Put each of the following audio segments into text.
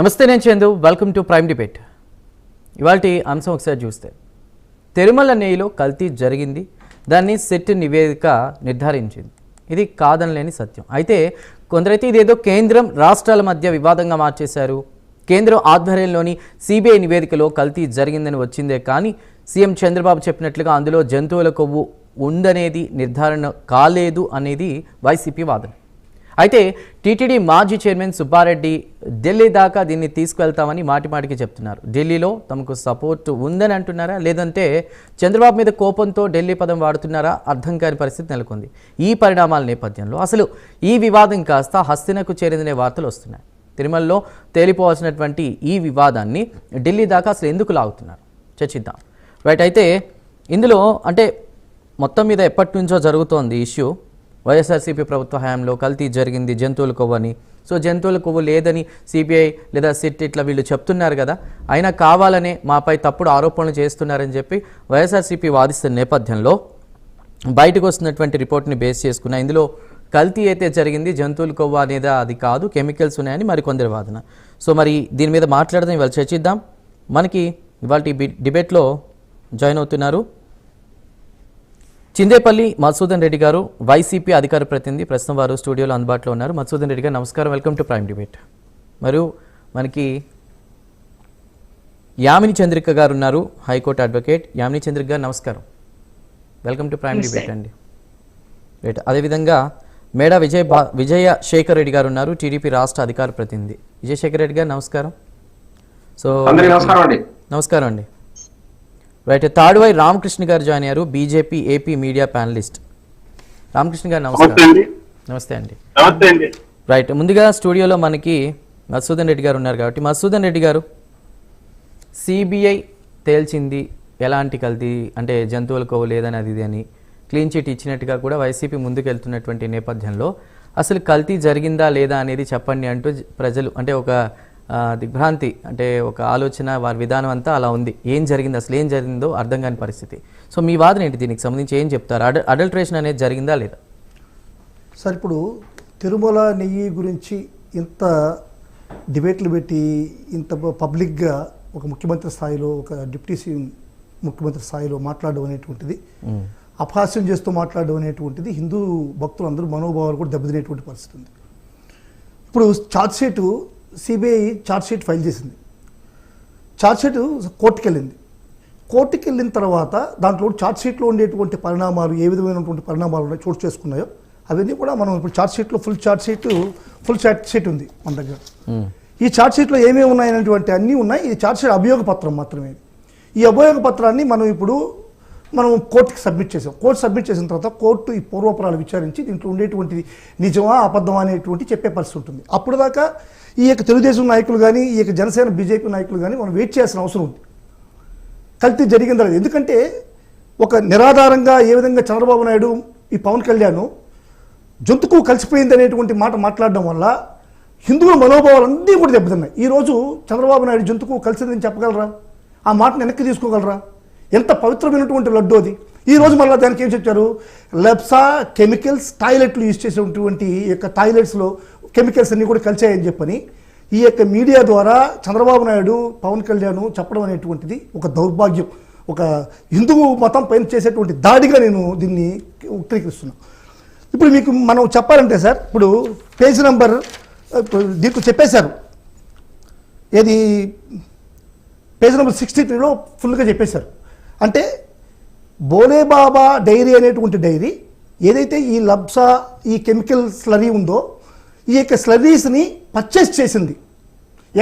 నమస్తే, నేను Chandu. Welcome to prime debate. ఇవాల్టి అంశం ఒకసారి చూస్తే తిరుమల నెయ్యిలో కల్తీ జరిగింది, దాన్ని సెట్ నివేదిక నిర్ధారించింది. ఇది కాదనలేని సత్యం. అయితే కొందరైతే ఇదేదో కేంద్రం రాష్ట్రాల మధ్య వివాదంగా మార్చేశారు. కేంద్రం ఆధ్వర్యంలోని సిబిఐ నివేదికలో కల్తీ జరిగిందని వచ్చిందే కానీ సీఎం చంద్రబాబు చెప్పినట్లుగా అందులో జంతువుల కొవ్వు ఉందనేది నిర్ధారణ కాలేదు అనేది వైసీపీ వాదన. అయితే టీటీడీ మాజీ చైర్మన్ సుబ్బారెడ్డి ఢిల్లీ దాకా దీన్ని తీసుకువెళ్తామని మాటిమాటికి చెప్తున్నారు. ఢిల్లీలో తమకు సపోర్ట్ ఉందని అంటున్నారా, లేదంటే చంద్రబాబు మీద కోపంతో ఢిల్లీ పదం వాడుతున్నారా అర్థం కాని పరిస్థితి నెలకొంది. ఈ పరిణామాల నేపథ్యంలో అసలు ఈ వివాదం కాస్త హస్తినకు చేరిందనే వార్తలు వస్తున్నాయి. తిరుమలలో తేలిపోవాల్సినటువంటి ఈ వివాదాన్ని ఢిల్లీ దాకా అసలు ఎందుకు లాగుతున్నారు చర్చిద్దాం. రైట్. అయితే ఇందులో అంటే మొత్తం మీద ఎప్పటి నుంచో జరుగుతోంది ఇష్యూ. వైఎస్ఆర్సీపీ ప్రభుత్వ హయాంలో కల్తీ జరిగింది జంతువుల కొవ్వు అని. సో జంతువుల కొవ్వు లేదని సిబిఐ లేదా సిట్ ఇట్లా వీళ్ళు చెప్తున్నారు కదా, అయినా కావాలనే మాపై తప్పుడు ఆరోపణలు చేస్తున్నారని చెప్పి వైఎస్ఆర్సీపీ వాదిస్తున్న నేపథ్యంలో బయటకు వస్తున్నటువంటి రిపోర్ట్ని బేస్ చేసుకున్న ఇందులో కల్తీ అయితే జరిగింది, జంతువుల కొవ్వు అనేది అది కాదు, కెమికల్స్ ఉన్నాయని మరికొందరి వాదన. సో మరి దీని మీద మాట్లాడదాం, ఇవాళ చర్చిద్దాం. మనకి ఇవాళ డిబేట్లో జాయిన్ అవుతున్నారు చిందేపల్లి మధుసూదన్ రెడ్డి గారు, వైసీపీ అధికార ప్రతినిధి. ప్రస్తుతం వారు స్టూడియోలో అందుబాటులో ఉన్నారు. మధుసూదన్ రెడ్డి గారు నమస్కారం, వెల్కమ్ టు ప్రైమ్ డిబేట్. మరియు మనకి యామిని చంద్రిక గారు ఉన్నారు, హైకోర్టు అడ్వకేట్. యామిని చంద్రిక గారు నమస్కారం, వెల్కమ్ టు ప్రైమ్ డిబేట్ అండి. రైట్. అదేవిధంగా మేడా విజయ శేఖర్ రెడ్డి గారు ఉన్నారు, టీడీపీ రాష్ట్ర అధికార ప్రతినిధి. విజయశేఖర్ రెడ్డి గారు నమస్కారం. సో నమస్కారం అండి. రైట్. తాడువై రామకృష్ణ గారు జాయిన్ అయ్యారు, BJP AP media panellist. Ramakrishna గారు నమస్కారం. నమస్తే అండి. రైట్. ముందుగా స్టూడియోలో మనకి మధుసూదన్ రెడ్డి గారు ఉన్నారు కాబట్టి, మధుసూదన్ రెడ్డి గారు, సిబిఐ తేల్చింది ఎలాంటి కల్తీ అంటే జంతువుల కొవ్వు లేదని అది ఇది అని క్లీన్ చిట్ ఇచ్చినట్టుగా కూడా వైసీపీ ముందుకు వెళ్తున్నటువంటి నేపథ్యంలో అసలు కల్తీ జరిగిందా లేదా అనేది చెప్పండి అంటూ ప్రజలు అంటే ఒక దిగ్భ్రాంతి అంటే ఒక ఆలోచన, వారి విధానం అంతా అలా ఉంది. ఏం జరిగింది, అసలు ఏం జరిగిందో అర్థం కాని పరిస్థితి. సో మీ వాదన ఏంటి, దీనికి సంబంధించి ఏం చెప్తారు? అడల్ట్రేషన్ అనేది జరిగిందా లేదా? సార్, ఇప్పుడు తిరుమల నెయ్యి గురించి ఇంత డిబేట్లు పెట్టి ఇంత పబ్లిక్గా ఒక ముఖ్యమంత్రి స్థాయిలో, ఒక డిప్యూటీ సీఎం ముఖ్యమంత్రి స్థాయిలో మాట్లాడడం అనేటువంటిది, అపహాస్యం చేస్తూ మాట్లాడడం అనేటువంటిది హిందూ భక్తులందరూ మనోభావాలు కూడా దెబ్బతినేటువంటి పరిస్థితి ఉంది. ఇప్పుడు ఛార్జ్షీటు సిబిఐ ఛార్జ్షీట్ ఫైల్ చేసింది. ఛార్జ్షీట్ కోర్టుకి వెళ్ళింది. కోర్టుకి వెళ్ళిన తర్వాత దాంట్లో ఛార్జ్షీట్లో ఉండేటువంటి పరిణామాలు ఏ విధమైనటువంటి పరిణామాలు చోటు చేసుకున్నాయో అవన్నీ కూడా మనం ఇప్పుడు ఛార్జ్షీట్లో ఫుల్ ఛార్జ్షీట్ ఉంది మన దగ్గర. ఈ ఛార్జ్షీట్లో ఏమేమి ఉన్నాయనేటువంటి అన్నీ ఉన్నాయి. ఈ ఛార్జ్షీట్ అభియోగ పత్రం మాత్రమే. ఈ అభియోగ పత్రాన్ని మనం కోర్టుకి సబ్మిట్ చేసాం. కోర్టు సబ్మిట్ చేసిన తర్వాత కోర్టు ఈ పూర్వపరాలు విచారించి దీంట్లో ఉండేటువంటిది నిజమా అబద్ధమా అనేటువంటి చెప్పే పరిస్థితి ఉంటుంది. అప్పుడు దాకా ఈ యొక్క తెలుగుదేశం నాయకులు కానీ, ఈ యొక్క జనసేన బీజేపీ నాయకులు కానీ మనం వెయిట్ చేయాల్సిన అవసరం ఉంది. కల్తీ జరిగిందా లేదు. ఎందుకంటే ఒక నిరాధారంగా ఏ విధంగా చంద్రబాబు నాయుడు, ఈ పవన్ కళ్యాణ్ జంతుకు కలిసిపోయింది అనేటువంటి మాట మాట్లాడడం వల్ల హిందువుల మనోభావాలన్నీ కూడా దెబ్బతిన్నాయి. ఈరోజు చంద్రబాబు నాయుడు జంతుకు కలిసిందని చెప్పగలరా? ఆ మాటను వెనక్కి తీసుకోగలరా? ఎంత పవిత్రమైనటువంటి లడ్డు అది. ఈరోజు మళ్ళీ దానికి ఏం చెప్పారు, లెప్సా కెమికల్స్ టాయిలెట్లు యూజ్ చేసేటువంటి యొక్క టాయిలెట్స్లో కెమికల్స్ అన్నీ కూడా కలిసాయని చెప్పని ఈ యొక్క మీడియా ద్వారా చంద్రబాబు నాయుడు, పవన్ కళ్యాణ్ చెప్పడం అనేటువంటిది ఒక దౌర్భాగ్యం, ఒక హిందువు మతం పైన చేసేటువంటి దాడిగా నేను దీన్ని ఉత్తరీకరిస్తున్నాను. ఇప్పుడు మీకు మనం చెప్పాలంటే సార్, ఇప్పుడు పేజ్ నెంబర్ దీంట్లో చెప్పేశారు, ఏది పేజ్ నెంబర్ 63లో ఫుల్గా చెప్పేశారు. అంటే బోలేబాబా డైరీ అనేటువంటి డైరీ ఏదైతే ఈ లబ్సా ఈ కెమికల్ స్లరీ ఉందో ఈ యొక్క స్లరీస్ని పర్చేస్ చేసింది.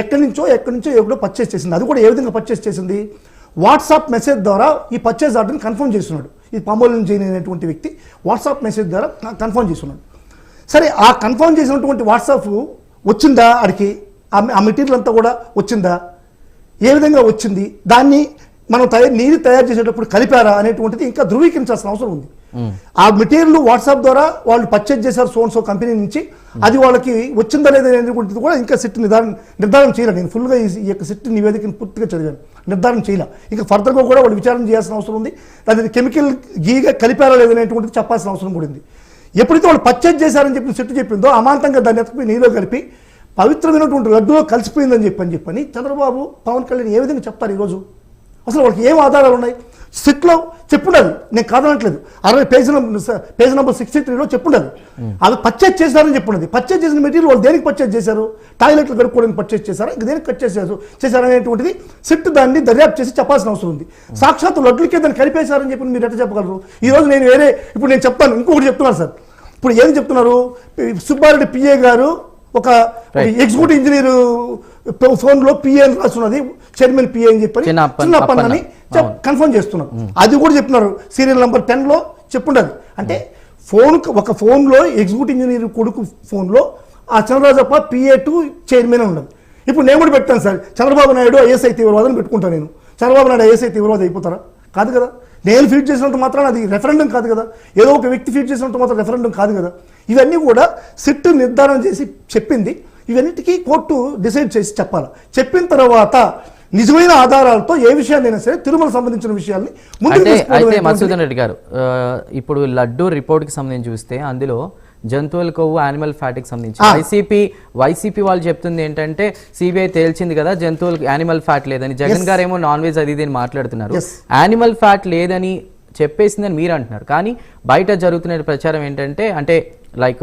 ఎక్కడి నుంచో ఎక్కడో పర్చేస్ చేసింది. అది కూడా ఏ విధంగా పర్చేస్ చేసింది, వాట్సాప్ మెసేజ్ ద్వారా ఈ పర్చేస్ ఆర్డర్ని కన్ఫర్మ్ చేస్తున్నాడు. ఈ పామోలిన్ జైన్ అనేటువంటి వ్యక్తి వాట్సాప్ మెసేజ్ ద్వారా కన్ఫర్మ్ చేస్తున్నాడు. సరే, ఆ కన్ఫర్మ్ చేసినటువంటి వాట్సాప్ వచ్చిందా ఆడికి, ఆ మెటీరియల్ అంతా కూడా వచ్చిందా, ఏ విధంగా వచ్చింది, దాన్ని మనం నీరు తయారు చేసేటప్పుడు కలిపారా అనేటువంటిది ఇంకా ధృవీకరించాల్సిన అవసరం ఉంది. ఆ మెటీరియల్ వాట్సాప్ ద్వారా వాళ్ళు పర్చేజ్ చేశారు సోన్సో కంపెనీ నుంచి, అది వాళ్ళకి వచ్చిందా లేదా అనేటువంటిది కూడా ఇంకా సిట్ నిర్ధారణ చేయాలి. నేను ఫుల్గా ఈ యొక్క సిట్ నివేదికను పూర్తిగా చదివాను, నిర్ధారణ చేయాలి. ఇంకా ఫర్దర్గా కూడా వాళ్ళు విచారణ చేయాల్సిన అవసరం ఉంది. దాని కెమికల్ గీగా కలిపారా లేదనేటువంటిది చెప్పాల్సిన అవసరం కూడా ఉంది. ఎప్పుడైతే వాళ్ళు పర్చేజ్ చేశారని చెప్పి సిట్ చెప్పిందో అమాంతంగా దాన్ని ఎత్తుకుపోయి నీలో కలిపి పవిత్రమైనటువంటి లడ్డూలో కలిసిపోయిందని చెప్పని చంద్రబాబు పవన్ కళ్యాణ్ ఏ విధంగా చెప్తారు ఈరోజు? అసలు వాళ్ళకి ఏం ఆధారాలు ఉన్నాయి? సిట్లో చెప్పుండాలి, నేను కాదనట్లేదు. 60 పేజ్ నెంబర్ 63లో చెప్పుండాలి. అది పర్చేజ్ చేశారని చెప్పున్నది. పర్చేజ్ చేసిన మెటీరియల్ వాళ్ళు దేనికి పర్చేజ్ చేశారు? టాయిలెట్లు కడుక్కోవడానికి పర్చేజ్ చేశారా, ఇంక దేనికి పర్చేజ్ చేశారనేటువంటిది సిట్ దాన్ని దర్యాప్తు చేసి చెప్పాల్సిన అవసరం ఉంది. సాక్షాత్ లడ్లకే దాన్ని కలిపేశారని చెప్పి మీరు ఎట్లా చెప్పగలరు? ఈరోజు నేను ఇప్పుడు నేను చెప్తాను, ఇంకొకటి చెప్తున్నాను సార్. ఇప్పుడు ఏం చెప్తున్నారు? సుబ్బారెడ్డి పిఏ గారు ఒక ఎగ్జిక్యూటివ్ ఇంజనీర్ ఫోన్లో పిఏ అని రాస్తున్నది, చైర్మన్ పిఏ అని చెప్పి చిన్నప్పని కన్ఫర్మ్ చేస్తున్నారు. అది కూడా చెప్తున్నారు, సీరియల్ నెంబర్ 10లో చెప్పుండదు. అంటే ఒక ఫోన్లో ఎగ్జిక్యూటివ్ ఇంజనీర్ కొడుకు ఫోన్లో ఆ చంద్రరాజప్ప పిఏ టు చైర్మన్ ఉండదు. ఇప్పుడు నేను కూడా పెట్టాను సార్, చంద్రబాబు నాయుడు ఐఎస్ఐ తీవ్రవాదం పెట్టుకుంటాను. నేను చంద్రబాబు నాయుడు ఐఎస్ఐ తీవ్రవాదం అయిపోతారా? కాదు కదా. నేను ఫీడ్ చేసినంత మాత్రాన అది రెఫరెండం కాదు కదా. ఏదో ఒక వ్యక్తి ఫీడ్ చేసినంత మాత్రం రెఫరెండం కాదు కదా. ఇవన్నీ కూడా సిట్ నిర్ధారణ చేసి చెప్పింది. ఇవన్నిటికీ కోర్టు డిసైడ్ చేసి చెప్పాలి. చెప్పిన తర్వాత నిజమైన ఆధారాలతో ఏ విషయాన్నైనా సరే తిరుమల సంబంధించిన విషయాల్ని అయితే మధుసూదన్ రెడ్డి గారు, ఇప్పుడు లడ్డూ రిపోర్ట్కి సంబంధించి చూస్తే అందులో జంతువుల కొవ్వు యానిమల్ ఫ్యాట్కి సంబంధించి వైసీపీ వాళ్ళు చెప్తుంది ఏంటంటే సిబిఐ తేల్చింది కదా జంతువులకు యానిమల్ ఫ్యాట్ లేదని. జగన్ గారు ఏమో నాన్ వెజ్ అది అని మాట్లాడుతున్నారు. యానిమల్ ఫ్యాట్ లేదని చెప్పేసిందని మీరు అంటున్నారు. కానీ బయట జరుగుతున్న ప్రచారం ఏంటంటే, అంటే లైక్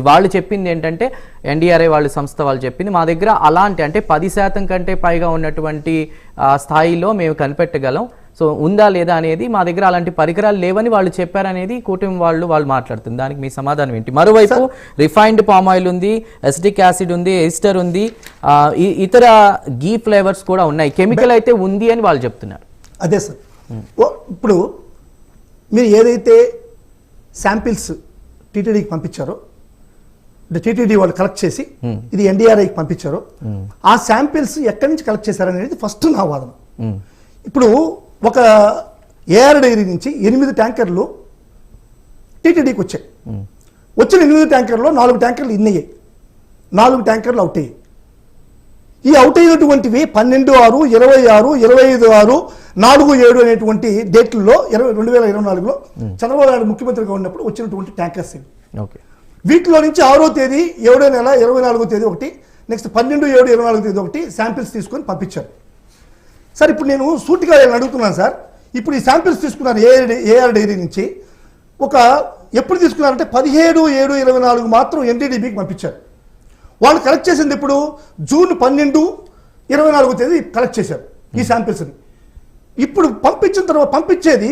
వాళ్ళు చెప్పింది ఏంటంటే ఎన్డీఆర్ఐ వాళ్ళ సంస్థ వాళ్ళు చెప్పింది మా దగ్గర అలాంటి అంటే 10% కంటే పైగా ఉన్నటువంటి స్థాయిలో మేము కనిపెట్టగలం. సో ఉందా లేదా అనేది మా దగ్గర అలాంటి పరికరాలు లేవని వాళ్ళు చెప్పారనేది కూటమి వాళ్ళు మాట్లాడుతుంది. దానికి మీ సమాధానం ఏంటి? మరోవైపు రిఫైన్డ్ పామ్ ఆయిల్ ఉంది, ఎసిటిక్ యాసిడ్ ఉంది, ఎస్టర్ ఉంది, ఇతర గీ ఫ్లేవర్స్ కూడా ఉన్నాయి, కెమికల్ అయితే ఉంది అని వాళ్ళు చెప్తున్నారు. అదే సార్, ఇప్పుడు మీరు ఏదైతే శాంపిల్స్ టీటీడీకి పంపించారో, అంటే టీటీడీ వాళ్ళు కలెక్ట్ చేసి ఇది ఎన్డీఆర్ఐకి పంపించారో, ఆ శాంపిల్స్ ఎక్కడి నుంచి కలెక్ట్ చేశారనేది ఫస్ట్ నా వాదన. ఇప్పుడు ఒక ఏఆర్ డైరీ నుంచి 8 ట్యాంకర్లు టీటీడీకి వచ్చాయి. వచ్చిన 8 ట్యాంకర్లో 4 ట్యాంకర్లు ఇన్ అయ్యాయి, 4 ట్యాంకర్లు అవుట్ అయ్యాయి. ఈ అవుట్ అయినటువంటివి 12/6, 26, 25/6, 4/7 అనేటువంటి డేట్లలో 2024లో చంద్రబాబు నాయుడు ముఖ్యమంత్రిగా ఉన్నప్పుడు వచ్చినటువంటి ట్యాంకర్స్ ఇవి. వీటిలో నుంచి 6వ తేదీ 7వ నెల 24వ తేదీ ఒకటి, నెక్స్ట్ 12/7/24 తేదీ ఒకటి శాంపిల్స్ తీసుకొని పంపించారు. సార్ ఇప్పుడు నేను సూటిగా అడుగుతున్నాను సార్, ఇప్పుడు ఈ శాంపిల్స్ తీసుకున్నారు ఏఆర్ డైరీ నుంచి, ఎప్పుడు తీసుకున్నారంటే 17/7/24 మాత్రం ఎన్డీడీబీకి పంపించారు. వాళ్ళు కలెక్ట్ చేసింది ఇప్పుడు జూన్ 12, 24వ తేదీ కలెక్ట్ చేశారు ఈ శాంపిల్స్ని. ఇప్పుడు పంపించేది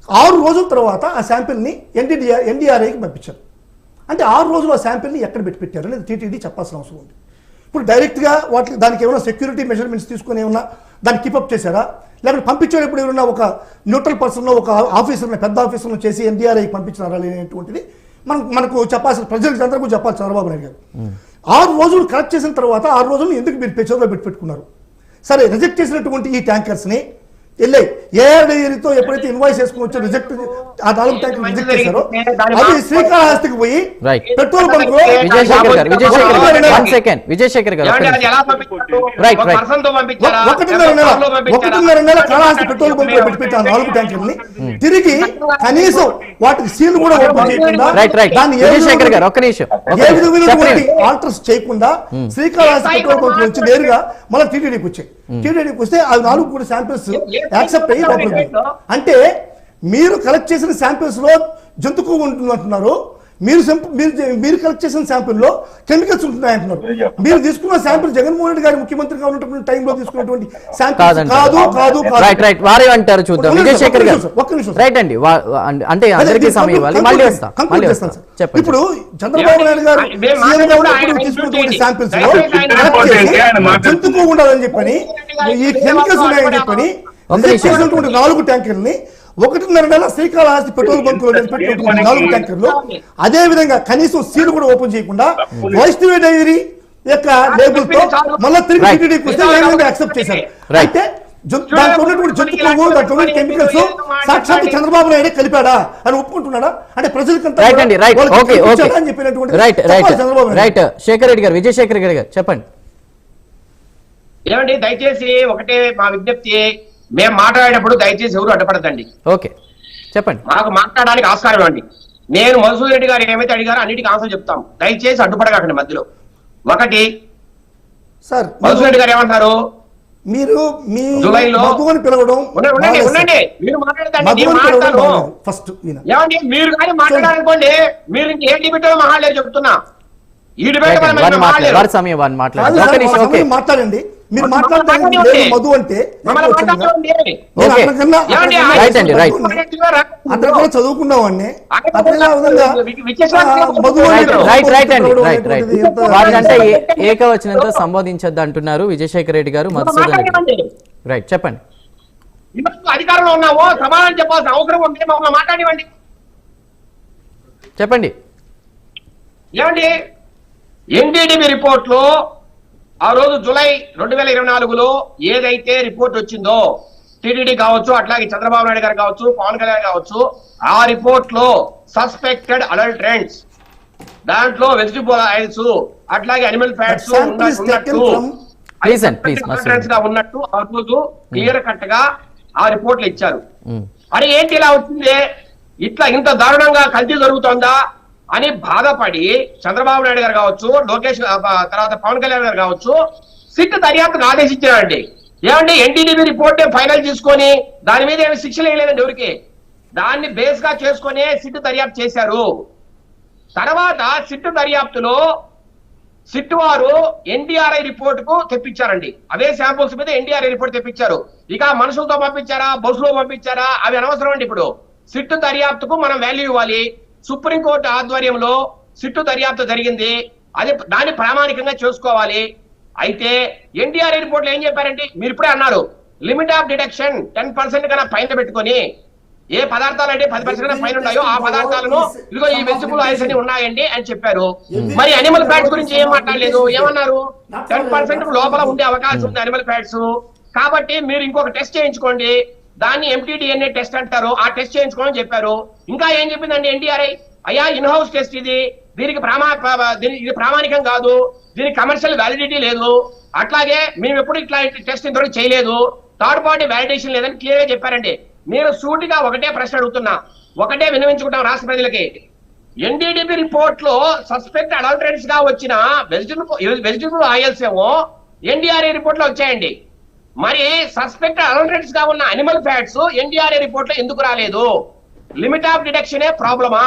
6 రోజుల తర్వాత ఆ శాంపిల్ని ఎన్డీఆర్ఐకి పంపించారు. అంటే 6 రోజులు ఆ శాంపిల్ని ఎక్కడ పెట్టారు అనేది టీటీడీ చెప్పాల్సిన అవసరం ఉంది. ఇప్పుడు డైరెక్ట్గా దానికి ఏమైనా సెక్యూరిటీ మెజర్మెంట్స్ తీసుకొని ఏమన్నా దాన్ని కీపప్ చేశారా, లేకపోతే పంపించేటప్పుడు ఏమైనా ఒక న్యూట్రల్ పర్సన్లో ఒక ఆఫీసర్ని, పెద్ద ఆఫీసర్ను చేసి ఎన్డీఆర్ఐకి పంపించినారా అనేటువంటిది మనకు చెప్పాల్సిన, ప్రజలకు అందరికీ చెప్పాలి చంద్రబాబు నాయుడు గారు. 6 రోజులు కలెక్ట్ చేసిన తర్వాత 6 రోజులు ఎందుకు మీరు చేతిలో పెట్టుకున్నారు? సరే, రిజెక్ట్ చేసినటువంటి ఈ ట్యాంకర్స్ని వెళ్ళాయి ఏఆర్ డైరీతో ఎప్పుడైతే ఇన్వాయిస్ చేసుకుని వచ్చి రిజెక్ట్ ఆ 4 ట్యాంకర్లు రిజెక్ట్ చేశారో అది శ్రీకాళహస్తికి పోయి పెట్రోల్ బంక్ లో ఒకటిన్నర నెల కాళహస్తి పెట్రోల్ బంక్ లో పెట్టిన 4 ట్యాంకర్ని తిరిగి కనీసం వాటికి సీల్ కూడా ఓపెన్ చేయకుండా దాన్ని ఏ విధమైనటువంటి ఆల్టర్స్ చేయకుండా శ్రీకాళహస్తి పెట్రోల్ బంక్ నుంచి నేరుగా మళ్ళీ టీటీడీకి వచ్చాయి. టీటీడీకి వస్తే ఆ 4 కూడా శాంపిల్స్ యాక్సెప్ట్ అయ్యి లోపలికి. అంటే మీరు కలెక్ట్ చేసిన శాంపిల్స్ లో జంతు కొవ్వు ఉంటుందంటున్నారు, మీరు కలెక్ట్ చేసిన శాంపిల్లో కెమికల్స్ ఉంటున్నాయంటున్నారు. మీరు తీసుకున్న శాంపిల్ జగన్మోహన్ రెడ్డి గారి ముఖ్యమంత్రిగా ఉన్నటువంటి టైంలో తీసుకున్నటువంటి శాంపిల్స్ కాదు. వారే అంటారు, చూద్దాం. విజయశేఖర్ గారు ఒక్క నిమిషం. రైట్ అండి, అంటే అందరికీ సమయం ఇవ్వాలి. మళ్ళీ వస్తాం. ఇప్పుడు చంద్రబాబు నాయుడు గారు సీఎంగా ఉన్నప్పుడు తీసుకున్నటువంటి శాంపిల్స్ లో కలెక్ట్ చేసి జంతు కొవ్వు ఉండాలని చెప్పని, ఈ కెమికల్స్ ఉన్నాయని చెప్పని 4 ట్యాంకర్ని 1.5 నెల శ్రీకాళహస్తి పెట్రోల్ బంకులో పెట్టినటువంటి 4 ట్యాంకర్లు అదే విధంగా కనీసం సీల్ కూడా ఓపెన్ చేయకుండా వైష్ణవి డైరీ యొక్క లేబుల్ తో మళ్ళీ తిరిగి టీటీడీకి వస్తే యాక్సెప్ట్ చేశారు. అయితే దాంట్లో ఉన్నటువంటి జంతు కొవ్వు, దాంట్లో ఉన్న కెమికల్స్ సాక్షాత్ చంద్రబాబు నాయుడే కలిపాడా అని ఒప్పుకుంటున్నాడా? అంటే ప్రజలకంతా రైట్. శేఖర్ రెడ్డి గారు, విజయశేఖర్ గారు చెప్పండి. ఏమండి, దయచేసి ఒకటే మా విజ్ఞప్తి, మేము మాట్లాడేటప్పుడు దయచేసి ఎవరు అడ్డపడదండి. ఓకే, చెప్పండి. మాకు మాట్లాడడానికి ఆస్కారం ఇవ్వండి. నేను మధుసూదన్ రెడ్డి గారు ఏమైతే అడిగారో అన్నిటికీ ఆన్సర్ చెప్తాం. దయచేసి అడ్డుపడకండి మధ్యలో. ఒకటి, సార్ మధుసూదన్ రెడ్డి గారు ఏమంటారు? మీరు మీ జూలైలో మధువని పిలవడం ఉండండి, మీరు మాట్లాడతాను ఫస్ట్ ఏమండి, మీరు కానీ మాట్లాడాలనుకోండి, మీరు ఇంక ఏ డిబేట్ మాట్లాడలేరు చెప్తున్నా. ఈ డిబేట్ వారి సమయం వారిని మాట్లాడండి. మీరు మాట్లాడతారు మధు అంటే అతను చదువుకున్నావాడిని అంటే ఏకవచనంతో సంబోధించద్దు అంటున్నారు విజయశేఖర్ రెడ్డి గారు. మధుసూదన్ రెడ్డి రైట్, చెప్పండి. అధికారంలో ఉన్నావో సమాధానం చెప్పాల్సిన అవసరం ఉంది, మమ్మల్ని మాట్లాడివ్వండి. చెప్పండి. ఏమండి, ఎన్డీడీబీ రిపోర్ట్ లో ఆ రోజు జూలై 2024లో ఏదైతే రిపోర్ట్ వచ్చిందో, టీటీడీ కావచ్చు, అట్లాగే చంద్రబాబు నాయుడు గారు కావచ్చు, పవన్ కళ్యాణ్ కావచ్చు, ఆ రిపోర్ట్ లో సస్పెక్టెడ్ అడల్టరెంట్స్, దాంట్లో వెజిటబుల్ ఆయిల్స్ అట్లాగే అనిమల్ ఫ్యాట్స్ ఉన్నట్టు ఆ రోజు క్లియర్ కట్ గా ఆ రిపోర్ట్లు ఇచ్చారు. అరే ఏంటి ఇలా వచ్చింది, ఇట్లా ఇంత దారుణంగా కల్తీ జరుగుతోందా అని బాధపడి చంద్రబాబు నాయుడు గారు కావచ్చు, లోకేష్ తర్వాత పవన్ కళ్యాణ్ గారు కావచ్చు, సిట్ దర్యాప్తును ఆదేశించారండి. ఏమండి, ఎన్డీడీబీ రిపోర్ట్ ఫైనల్ తీసుకొని దాని మీద ఏమి శిక్షలు వేయలేదండి ఎవరికి. దాన్ని బేస్ గా చేసుకునే సిట్ దర్యాప్తు చేశారు. తర్వాత సిట్ దర్యాప్తులో సిట్ వారు ఎన్డీఆర్ఐ రిపోర్ట్ కు తెప్పించారండి. అదే శాంపుల్స్ మీద ఎన్డీఆర్ఐ రిపోర్ట్ తెప్పించారు. ఇక మనుషులతో పంపించారా, బస్సులో పంపించారా, అవి అనవసరం అండి. ఇప్పుడు సిట్ దర్యాప్తుకు మనం వాల్యూ ఇవ్వాలి. సుప్రీంకోర్టు ఆధ్వర్యంలో సిట్టు దర్యాప్తు జరిగింది, అది దాన్ని ప్రామాణికంగా చేసుకోవాలి. అయితే ఎన్డీఆర్ఐ రిపోర్ట్ లో ఏం చెప్పారంటే, మీరు ఇప్పుడే అన్నారు లిమిట్ ఆఫ్ డిడక్షన్ 10% కన్నా పైన పెట్టుకొని ఏ పదార్థాలు అంటే 10% కన్నా పైన ఉన్నాయో ఆ పదార్థాలను ఇదిగో ఈ వెజిటబుల్ ఆయిల్స్ అని ఉన్నాయండి అని చెప్పారు. మరి అనిమల్ ఫ్యాట్స్ గురించి ఏం మాట్లాడలేదు. ఏమన్నారు, 10% లోపల ఉండే అవకాశం ఉంది అనిమల్ ఫ్యాట్స్, కాబట్టి మీరు ఇంకొక టెస్ట్ చేయించుకోండి, దాన్ని MTDNA టెస్ట్ అంటారు, ఆ టెస్ట్ చేయించుకోమని చెప్పారు. ఇంకా ఏం చెప్పిందండి ఎన్డీఆర్ఐ, అయ్యా ఇన్ హౌస్ టెస్ట్ దీనికి ఇది ప్రామాణికం కాదు, దీనికి కమర్షియల్ వ్యాలిడిటీ లేదు, అట్లాగే మేము ఎప్పుడు ఇట్లా టెస్ట్ ఇంతవరకు చేయలేదు, థర్డ్ పార్టీ వ్యాలిడేషన్ లేదని క్లియర్ గా చెప్పారండి. మీరు సూటిగా ఒకటే ప్రశ్న అడుగుతున్నా, ఒకటే విన్నవించుకుంటాం రాష్ట్ర ప్రజలకి. ఎన్డీడీబీ రిపోర్ట్ లో సస్పెక్ట్ అడల్టరెంట్స్ గా వచ్చిన వెజిటబుల్ ఆయిల్స్ ఏమో ఎన్డీఆర్ఐ రిపోర్ట్ లో వచ్చాయండి. మరి సస్పెక్ట్ అడల్టరెంట్స్ గా ఉన్న అనిమల్ ఫ్యాట్స్ ఎన్డీఆర్ఐ రిపోర్ట్ లో ఎందుకు రాలేదు? లిమిట్ ఆఫ్ డిడక్షన్ ప్రాబ్లమా?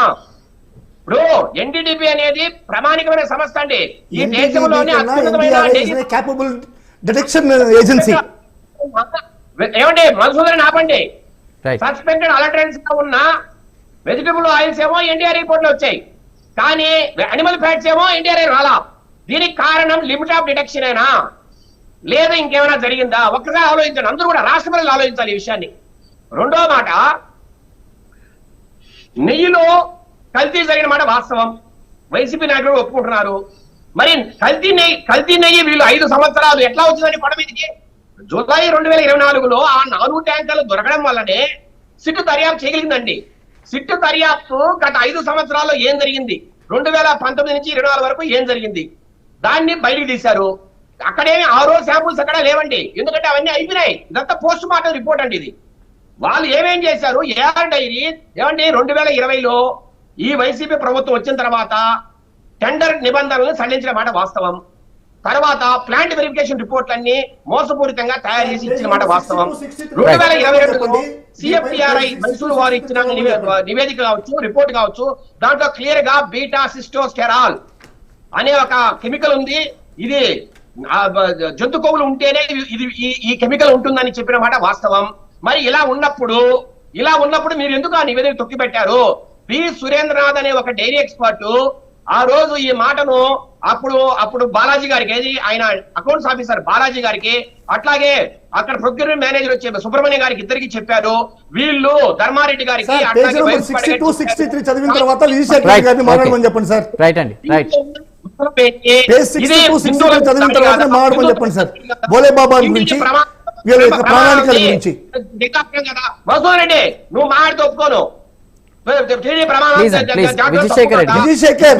ఇప్పుడు ఎన్డీడీబీ అనేది ప్రామాణికమైన సంస్థ అండి, ఈ దేశంలోనే అత్యున్నతమైన కేపబుల్ డిటెక్షన్ ఏజెన్సీ. ఏమండి, మధుసూదన్ ఆపండి. సస్పెక్టెడ్ అడల్టరెంట్స్ గా ఉన్న వెజిటబుల్ ఆయిల్స్ ఏమో ఎన్డీఆర్ఐ రిపోర్ట్ లో వచ్చాయి, కానీ అనిమల్ ఫ్యాట్స్ ఏమో ఎన్డీఆర్ఐ రాలా. దీనికి కారణం లిమిట్ ఆఫ్ డిడక్షన్ అయినా లేదా ఇంకేమైనా జరిగిందా? ఒక్కసారి ఆలోచించండి, అందరూ కూడా రాష్ట్ర ప్రజలు ఆలోచించాలి ఈ విషయాన్ని. రెండో మాట, నెయ్యిలో కల్తీ జరిగిన మాట వాస్తవం, వైసీపీ నాయకులు ఒప్పుకుంటున్నారు. మరి కల్తీ నెయ్యి వీళ్ళు 5 సంవత్సరాలు ఎట్లా వచ్చిందని కొండ మీదకి? జూలై 2024లో ఆ 4 ట్యాంకర్లు దొరకడం వల్లనే సిట్టు దర్యాప్తు చేయగలిగిందండి. సిట్టు దర్యాప్తు గత 5 సంవత్సరాల్లో ఏం జరిగింది, 2019 నుంచి 24 వరకు ఏం జరిగింది, దాన్ని బయటికి తీశారు. అక్కడేమి ఆ రోజు శాంపుల్స్ అక్కడ లేవండి, ఎందుకంటే అవన్నీ అయిపోయినాయి. ఇదంతా పోస్ట్ మార్టం రిపోర్ట్ అండి ఇది. వాళ్ళు ఏమేం చేశారు, ఏఆర్ డైరీ ఏమండి 2020లో ఈ వైసీపీ ప్రభుత్వం వచ్చిన తర్వాత టెండర్ నిబంధనలను సడలించిన మాట వాస్తవం. తర్వాత ప్లాంట్ వెరిఫికేషన్ రిపోర్ట్లన్నీ మోసపూరితంగా తయారు చేసి ఇచ్చిన మాట వాస్తవం. 2022లో సిఎఫ్టిఆర్ఐ మైసూరు వారు ఇచ్చిన నివేదిక కావచ్చు, రిపోర్ట్ కావచ్చు, దాంట్లో క్లియర్ గా బీటా సిస్టోస్టెరాల్ అనే ఒక కెమికల్ ఉంది, ఇది జంతు కొవ్వులు ఉంటేనే ఇది ఈ కెమికల్ ఉంటుందని చెప్పిన మాట వాస్తవం. మరి ఇలా ఉన్నప్పుడు మీరు ఎందుకు ఆ నివేదిక తొక్కిపెట్టారు? పి సురేంద్రనాథ్ అనే ఒక డైరీ ఎక్స్పర్ట్ ఆ రోజు ఈ మాటను అప్పుడు బాలాజీ గారికి, ఏది ఆయన అకౌంట్స్ ఆఫీసర్ బాలాజీ గారికి, అట్లాగే అక్కడ ప్రొక్యూర్మెంట్ మేనేజర్ వచ్చే సుబ్రహ్మణ్యం గారికి, ఇద్దరికి చెప్పారు. వీళ్ళు ధర్మారెడ్డి గారికి చదివిన తర్వాత చెప్పండి సార్. రైట్ అండి, రైట్. చదివిన తర్వాత మాట్లాడమని చెప్పండి సార్. బోలే బాబా గురించి, ప్రణాళికల గురించి. రెడ్డి నువ్వు మాట్లాడితే ఒప్పుకోను. విజయశేఖర్,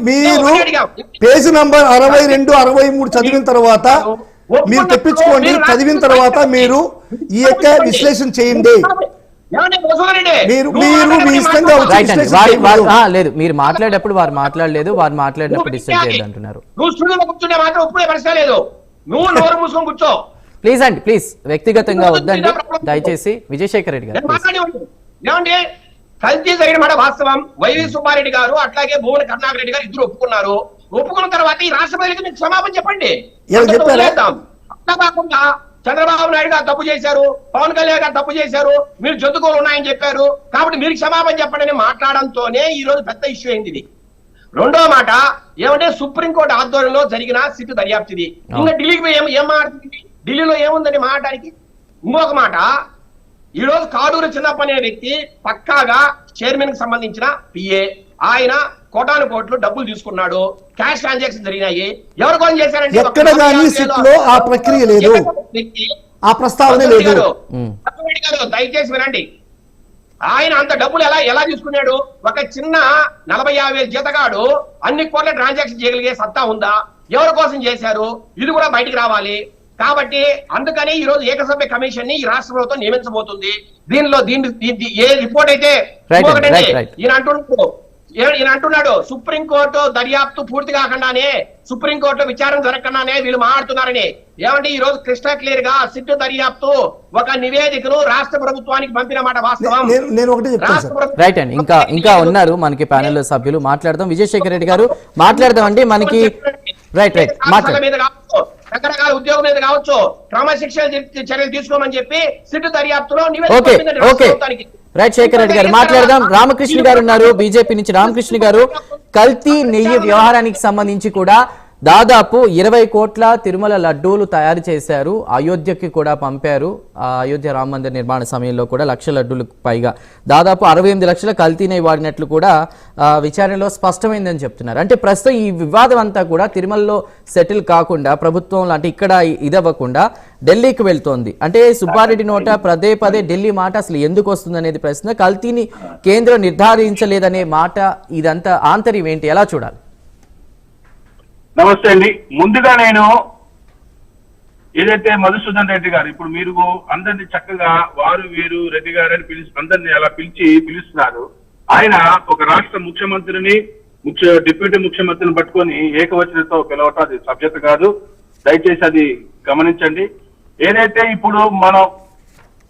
మీరు పేజీ నంబర్ 62, 63 చదివిన తర్వాత మీరు తెప్పించుకోండి. చదివిన తర్వాత మీరు ఈ యొక్క విశ్లేషణ చేయండి. ఏమండి వసుధారెడ్డి? మీరు నువ్వు మీ మాట్లాడేటప్పుడు ఇష్టంగా మాట్లాడు. వచ్చి రైట్ అండి లేదు మీరు మాట్లాడేటప్పుడు వారు మాట్లాడలేదు వారు మాట్లాడినప్పుడు నువ్వు డిస్టర్బ్ విజ్ఞాని. చేయొద్దు అంటున్నారు. నువ్వు స్టూడియోలో కూర్చుంటే మాత్రం ఒప్పుకునే పరిస్థితి లేదు. నువ్వు నోరు మూసుకొని కూర్చో. ప్లీజ్ అండి ప్లీజ్ వ్యక్తిగతంగా వద్దండి దయచేసి. విజయశేఖర్ రెడ్డి గారు నేను please. మాట్లాడేవాడిని. ఏమండి కల్తీ జరిగిన మాట వాస్తవం. వైవి సుబ్బారెడ్డి గారు అట్లాగే భువన కరుణాకర్ రెడ్డి గారు ఇద్దరు ఒప్పుకున్నారు. ఒప్పుకున్న తర్వాత ఈ రాష్ట్ర ప్రజలకు మీకు క్షమాపణ చెప్పండి. ఏమని చెప్పారు? వదిలేద్దాం. అట్లా కాకుండా చంద్రబాబు నాయుడు గారు తప్పు చేశారు, పవన్ కళ్యాణ్ గారు తప్పు చేశారు, మీరు జంతుకోలు ఉన్నాయని చెప్పారు కాబట్టి మీరు క్షమాపణ చెప్పండి అని మాట్లాడడంతోనే ఈ రోజు పెద్ద ఇష్యూ అయింది ఇది. రెండో మాట ఏమంటే సుప్రీంకోర్టు ఆధ్వర్యంలో జరిగిన సిట్ దర్యాప్తుది. ఇంకా ఢిల్లీకి పోయి ఏం మాట్లాడుతుంది? ఢిల్లీలో ఏముందని మాట్లాడానికి? ఇంకొక మాట, ఈ రోజు కాడూరు చిన్నప్ప అనే వ్యక్తి పక్కాగా చైర్మన్ కి సంబంధించిన పిఏ. ఆయన కోటాను కోట్లు డబ్బులు తీసుకున్నాడు, క్యాష్ ట్రాన్సాక్షన్ జరిగినాయి. ఎవరి కోసం చేశారంటే ఎక్కడ కానీ సిట్ లో ఆ ప్రక్రియ లేదు, ఆ ప్రస్తావన లేదు. దయచేసి వినండి. ఆయన అంత డబ్బులు ఎలా తీసుకున్నాడు? ఒక చిన్న 40,000 జీతగాడు అన్ని కోట్ల ట్రాన్సాక్షన్ చేయగలిగే సత్తా ఉందా? ఎవరి కోసం చేశారు? ఇది కూడా బయటికి రావాలి. కాబట్టి అందుకని ఈ రోజు ఏకసభ్య కమిషన్ ని ఈ రాష్ట్ర ప్రభుత్వం నియమించబోతుంది. దీనిలో ఏ రిపోర్ట్ అయితే ఈయన అంటున్నాడు సుప్రీంకోర్టు దర్యాప్తు పూర్తి కాకుండానే, సుప్రీంకోర్టు విచారణ జరగకుండానే వీళ్ళు మాట్లాడుతున్నారని. ఏమంటే ఈ రోజు క్రిస్టల్ క్లియర్ గా సిట్ దర్యాప్తు ఒక నివేదికను రాష్ట్ర ప్రభుత్వానికి పంపిన మాట వాస్తవం. నేను ఒకటి చెప్తాను. రైట్ అండి ఇంకా ఉన్నారు మనకి ప్యానెల్ సభ్యులు మాట్లాడదాం. విజయశేఖర్ రెడ్డి గారు మాట్లాడదాం అండి. మనకి రైట్ మీద కావచ్చు, రకరకాల ఉద్యోగం మీద కావచ్చు, క్రమశిక్షణ చర్యలు తీసుకోమని చెప్పి సిట్ దర్యాప్తులో నివేదిక రైట్ శేఖర్ రెడ్డి గారు మాట్లాడదాం. రామకృష్ణ గారు ఉన్నారు బీజేపీ నుంచి. రామకృష్ణ గారు, కల్తీ నెయ్యి వ్యవహారానికి సంబంధించి కూడా దాదాపు 20 కోట్ల తిరుమల లడ్డూలు తయారు చేశారు, అయోధ్యకి కూడా పంపారు. అయోధ్య రామ మందిర్ నిర్మాణ సమయంలో కూడా 1,00,000 లడ్డూలకు పైగా దాదాపు 68 లక్షల కల్తీ నెయ్యి వాడినట్లు కూడా విచారణలో స్పష్టమైందని చెప్తున్నారు. అంటే ప్రస్తుతం ఈ వివాదం అంతా కూడా తిరుమలలో సెటిల్ కాకుండా ప్రభుత్వం అంటే ఇక్కడ ఇదవ్వకుండా ఢిల్లీకి వెళ్తోంది. అంటే సుబ్బారెడ్డి నోట పదే ఢిల్లీ మాట అసలు ఎందుకు వస్తుంది అనేది ప్రశ్న. కల్తీని కేంద్రం నిర్ధారించలేదనే మాట, ఇదంతా ఆంతర్యం ఏంటి, ఎలా చూడాలి? నమస్తే అండి. ముందుగా నేను ఏదైతే మధుసూదన్ రెడ్డి గారు ఇప్పుడు మీరు అందరినీ చక్కగా వారు వీరు రెడ్డి గారు అని అందరినీ అలా పిలుస్తున్నారు. ఆయన ఒక రాష్ట్ర ముఖ్యమంత్రిని డిప్యూటీ ముఖ్యమంత్రిని పట్టుకొని ఏకవచనంతో పిలవటం అది సభ్యత కాదు. దయచేసి అది గమనించండి. ఏదైతే ఇప్పుడు మనం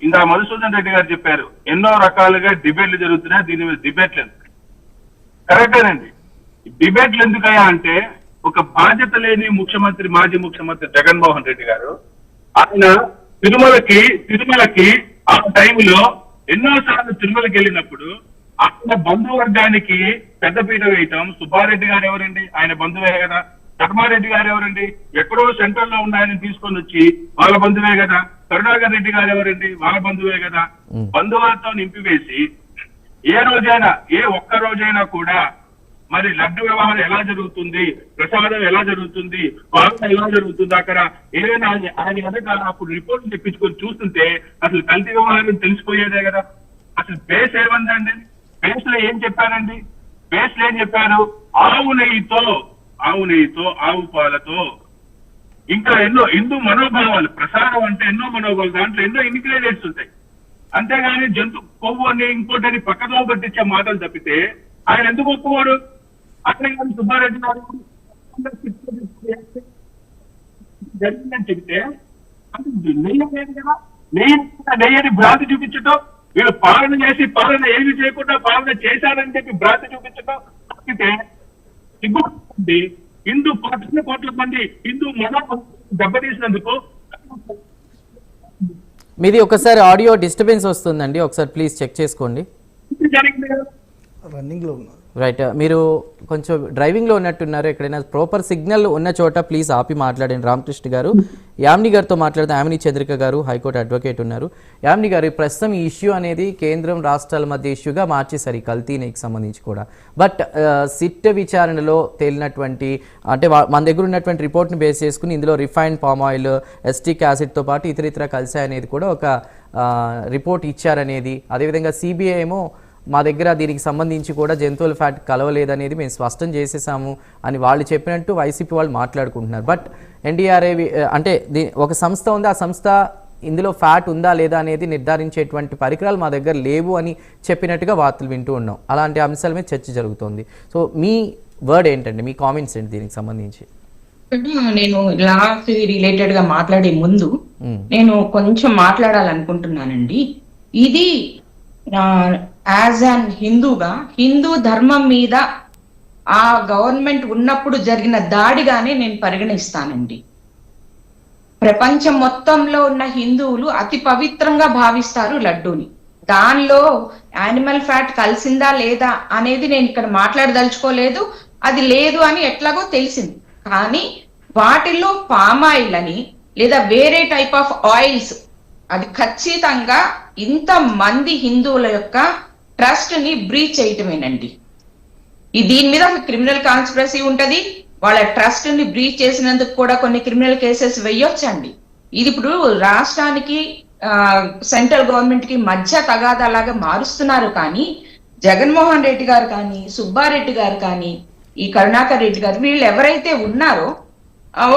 ఇందా మధుసూదన్ రెడ్డి గారు చెప్పారు, ఎన్నో రకాలుగా డిబేట్లు జరుగుతున్నాయి, దీని మీద డిబేట్లు ఎందుకు? కరెక్టేనండి. డిబేట్లు ఎందుకయ్యా అంటే ఒక బాధ్యత లేని ముఖ్యమంత్రి, మాజీ ముఖ్యమంత్రి జగన్మోహన్ రెడ్డి గారు ఆయన తిరుమలకి ఆ టైంలో ఎన్నోసార్లు తిరుమలకి వెళ్ళినప్పుడు ఆయన బంధువర్గానికి పెద్దపీట వేయటం. సుబ్బారెడ్డి గారు ఎవరండి? ఆయన బంధువే కదా. ధర్మారెడ్డి గారు ఎవరండి? ఎక్కడో సెంట్రల్ లో ఉన్న ఆయన తీసుకొని వచ్చి వాళ్ళ బంధువే కదా. కరుణాకర్ రెడ్డి గారు ఎవరండి? వాళ్ళ బంధువే కదా. బంధువులతో నింపివేసి ఏ ఒక్క రోజైనా కూడా మరి లడ్డు వ్యవహారం ఎలా జరుగుతుంది, ప్రసాదం ఎలా జరుగుతుంది, పాలన ఎలా జరుగుతుంది, అక్కడ ఏదైనా ఆయన కనుక అప్పుడు రిపోర్ట్ తెప్పించుకొని చూస్తుంటే అసలు కల్తీ వ్యవహారం తెలిసిపోయేదే కదా. అసలు బేస్ ఏమందండి? బేస్ లో ఏం చెప్పారండి? బేస్ లో ఏం చెప్పారు? ఆవు నెయ్యితో, ఆవు పాలతో, ఇంకా ఎన్నో హిందూ మనోభావాలు. ప్రసాదం అంటే ఎన్నో మనోభావాలు, దాంట్లో ఎన్నో ఇంగ్రీడియంట్స్ ఉంటాయి. అంతేగాని జంతు కొవ్వు అని ఇంకోటని పక్కదో పట్టించే మాటలు తప్పితే ఆయన ఎందుకు ఒప్పుకోడు? అట్లే కానీ సుబ్బారెడ్డి గారు జరిగిందని చెప్తే నెయ్యని భ్రాంతి చూపించటం, వీళ్ళు పాలన చేసి పాలన ఏమి చేయకుండా పాలన చేశారని చెప్పి భ్రాంతి చూపించటం తప్పితే సిగ్గుంది. హిందూ కోట్ల మంది హిందూ మనోభావం దెబ్బతీసినందుకు. మీది ఒకసారి ఆడియో డిస్టర్బెన్స్ వస్తుందండి, ఒకసారి ప్లీజ్ చెక్ చేసుకోండి. రన్నింగ్ లో ఉన్నారు. రైట్, మీరు కొంచెం డ్రైవింగ్లో ఉన్నట్టున్నారు. ఎక్కడైనా ప్రాపర్ సిగ్నల్ ఉన్న చోట ప్లీజ్ ఆపి మాట్లాడండి. రామకృష్ణ గారు, యామిని గారితో మాట్లాడదాం. యామిని చంద్రిక గారు హైకోర్టు అడ్వకేట్ ఉన్నారు. యామిని గారు, ప్రస్తుతం ఈ ఇష్యూ అనేది కేంద్రం రాష్ట్రాల మధ్య ఇష్యూగా మార్చేశారు, ఈ కల్తీకి సంబంధించి కూడా. బట్ సిట్ విచారణలో తేలినటువంటి అంటే మన దగ్గర ఉన్నటువంటి రిపోర్ట్ని బేస్ చేసుకుని ఇందులో రిఫైన్డ్ పామ్ ఆయిల్, ఎస్టిక్ యాసిడ్తో పాటు ఇతర కలిసాయనేది కూడా ఒక రిపోర్ట్ ఇచ్చారనేది, అదేవిధంగా సిబిఐ ఏమో మా దగ్గర దీనికి సంబంధించి కూడా జంతువుల ఫ్యాట్ కలవలేదనేది మేము స్పష్టం చేసేసాము అని వాళ్ళు చెప్పినట్టు వైసీపీ వాళ్ళు మాట్లాడుకుంటున్నారు. బట్ ఎన్డీఆర్ఏ అంటే ఒక సంస్థ ఉంది, ఆ సంస్థ ఇందులో ఫ్యాట్ ఉందా లేదా అనేది నిర్ధారించేటువంటి పరికరాలు మా దగ్గర లేవు అని చెప్పినట్టుగా వార్తలు వింటూ ఉన్నాం. అలాంటి అంశాల మీద చర్చ జరుగుతోంది. సో మీ వర్డ్ ఏంటండి, మీ కామెంట్స్ ఏంటి దీనికి సంబంధించి? నేను లాస్ట్ రిలేటెడ్ గా మాట్లాడే ముందు నేను కొంచెం మాట్లాడాలనుకుంటున్నానండి. ఇది యాజ్ అన్ హిందూగా హిందూ ధర్మం మీద ఆ గవర్నమెంట్ ఉన్నప్పుడు జరిగిన దాడిగానే నేను పరిగణిస్తానండి. ప్రపంచం మొత్తంలో ఉన్న హిందువులు అతి పవిత్రంగా భావిస్తారు లడ్డూని. దానిలో యానిమల్ ఫ్యాట్ కలిసిందా లేదా అనేది నేను ఇక్కడ మాట్లాడదలుచుకోలేదు. అది లేదు అని ఎట్లాగో తెలిసింది. కానీ వాటిల్లో పామాయిల్ అని లేదా వేరే టైప్ ఆఫ్ ఆయిల్స్, అది ఖచ్చితంగా ఇంత మంది హిందువుల యొక్క ట్రస్ట్ ని బ్రీచ్ చేయటమేనండి. దీని మీద క్రిమినల్ కాన్స్పిరసీ ఉంటది. వాళ్ళ ట్రస్ట్ ని బ్రీచ్ చేసినందుకు కూడా కొన్ని క్రిమినల్ కేసెస్ వేయొచ్చండి. ఇది ఇప్పుడు రాష్ట్రానికి సెంట్రల్ గవర్నమెంట్ కి మధ్య తగాదాలాగా మారుస్తున్నారు. కానీ జగన్మోహన్ రెడ్డి గారు కానీ, సుబ్బారెడ్డి గారు కానీ, ఈ కరుణాకర్ రెడ్డి గారు, వీళ్ళు ఎవరైతే ఉన్నారో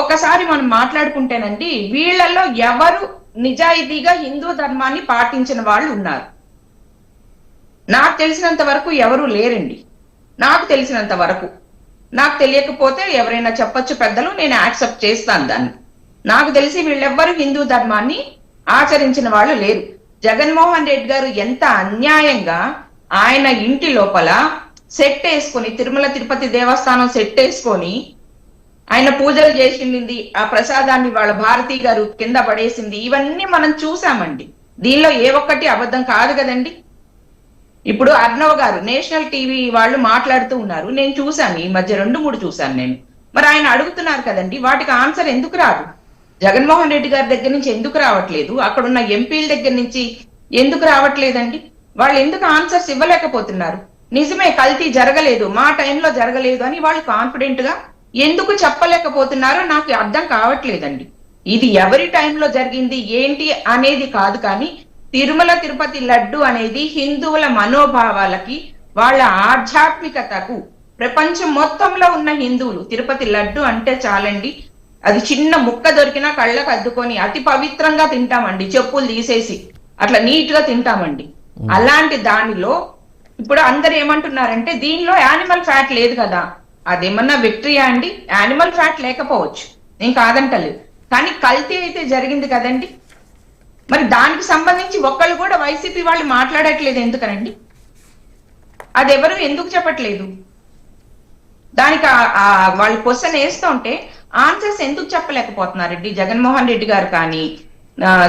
ఒకసారి మనం మాట్లాడుకుంటేనండి, వీళ్ళల్లో ఎవరు నిజాయితీగా హిందూ ధర్మాన్ని పాటించిన వాళ్ళు ఉన్నారు? నాకు తెలిసినంత వరకు ఎవరు లేరండి. నాకు తెలిసినంత వరకు. నాకు తెలియకపోతే ఎవరైనా చెప్పొచ్చు పెద్దలు, నేను యాక్సెప్ట్ చేస్తాను దాన్ని. నాకు తెలిసి వీళ్ళెవ్వరు హిందూ ధర్మాన్ని ఆచరించిన వాళ్ళు లేరు. జగన్మోహన్ రెడ్డి గారు ఎంత అన్యాయంగా ఆయన ఇంటి లోపల సెట్ వేసుకొని, తిరుమల తిరుపతి దేవస్థానం సెట్ వేసుకొని ఆయన పూజలు చేసింది, ఆ ప్రసాదాన్ని వాళ్ళ భారతి గారు కింద పడేసింది, ఇవన్నీ మనం చూసామండి. దీనిలో ఏ ఒక్కటి అబద్ధం కాదు కదండి. ఇప్పుడు అర్ణవ్ గారు నేషనల్ టీవీ వాళ్ళు మాట్లాడుతూ ఉన్నారు, నేను చూశాను, ఈ మధ్య 2-3 చూశాను నేను. మరి ఆయన అడుగుతున్నారు కదండి, వాటికి ఆన్సర్ ఎందుకు రాదు? జగన్మోహన్ రెడ్డి గారి దగ్గర నుంచి ఎందుకు రావట్లేదు? అక్కడున్న ఎంపీల దగ్గర నుంచి ఎందుకు రావట్లేదండి? వాళ్ళు ఎందుకు ఆన్సర్స్ ఇవ్వలేకపోతున్నారు? నిజమే కల్తీ జరగలేదు, మా టైంలో జరగలేదు అని వాళ్ళు కాన్ఫిడెంట్ గా ఎందుకు చెప్పలేకపోతున్నారో నాకు అర్థం కావట్లేదండి. ఇది ఎవరి టైంలో జరిగింది ఏంటి అనేది కాదు, కానీ తిరుమల తిరుపతి లడ్డు అనేది హిందువుల మనోభావాలకి, వాళ్ళ ఆధ్యాత్మికతకు, ప్రపంచం మొత్తంలో ఉన్న హిందువులు తిరుపతి లడ్డు అంటే చాలండి, అది చిన్న ముక్క దొరికినా కళ్ళకు అద్దుకొని అతి పవిత్రంగా తింటామండి, చెప్పులు తీసేసి అట్లా నీట్ గా తింటామండి. అలాంటి దానిలో ఇప్పుడు అందరు ఏమంటున్నారంటే దీనిలో యానిమల్ ఫ్యాట్ లేదు కదా, అదేమన్నా విక్టరీయా అండి? యానిమల్ ఫ్యాట్ లేకపోవచ్చు, నేను కాదంటలేదు, కానీ కల్తీ అయితే జరిగింది కదండి. మరి దానికి సంబంధించి ఒక్కళ్ళు కూడా వైసీపీ వాళ్ళు మాట్లాడట్లేదు ఎందుకనండి? అది ఎవరు ఎందుకు చెప్పట్లేదు? దానికి వాళ్ళు క్వశ్చన్ వేస్తుంటే ఆన్సర్స్ ఎందుకు చెప్పలేకపోతున్నారండి? జగన్మోహన్ రెడ్డి గారు కానీ,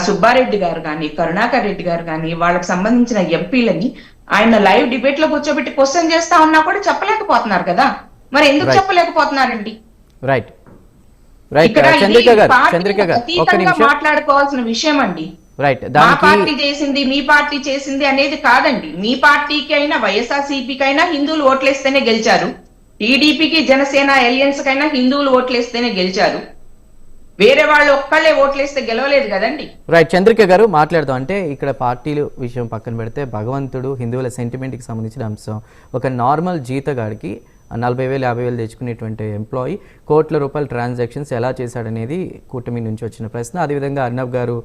సుబ్బారెడ్డి గారు కానీ, కరుణాకర్ రెడ్డి గారు కానీ, వాళ్ళకి సంబంధించిన ఎంపీలని ఆయన లైవ్ డిబేట్ లో కూర్చోబెట్టి క్వశ్చన్ చేస్తా ఉన్నా కూడా చెప్పలేకపోతున్నారు కదా. మరి ఎందుకు చెప్పలేకపోతున్నారండి? రైట్ ఇక్కడ మాట్లాడుకోవాల్సిన విషయం అండి. మా పార్టీ చేసింది, మీ పార్టీ చేసింది అనేది కాదండి. మీ పార్టీకి అయినా, వైఎస్ఆర్సీపీకి అయినా హిందువులు ఓట్లేస్తేనే గెలిచారు. టీడీపీకి, జనసేన ఎలియన్స్ కైనా హిందువులు ఓట్లేస్తేనే గెలిచారు. వేరే వాళ్ళు ఒక్కళ్ళే ఓట్లేస్తే గెలవలేదు కదండి. రైట్, చంద్రిక గారు మాట్లాడదాం. అంటే ఇక్కడ పార్టీలు విషయం పక్కన పెడితే భగవంతుడు, హిందువుల సెంటిమెంట్కి సంబంధించిన అంశం, ఒక నార్మల్ జీతగాడికి 40,000 50,000 తెచ్చుకునేటువంటి ఎంప్లాయీ కోట్ల రూపాయల ట్రాన్సాక్షన్స్ ఎలా చేశాడనేది కూటమి నుంచి వచ్చిన ప్రశ్న. అదేవిధంగా అర్ణవ్ గారు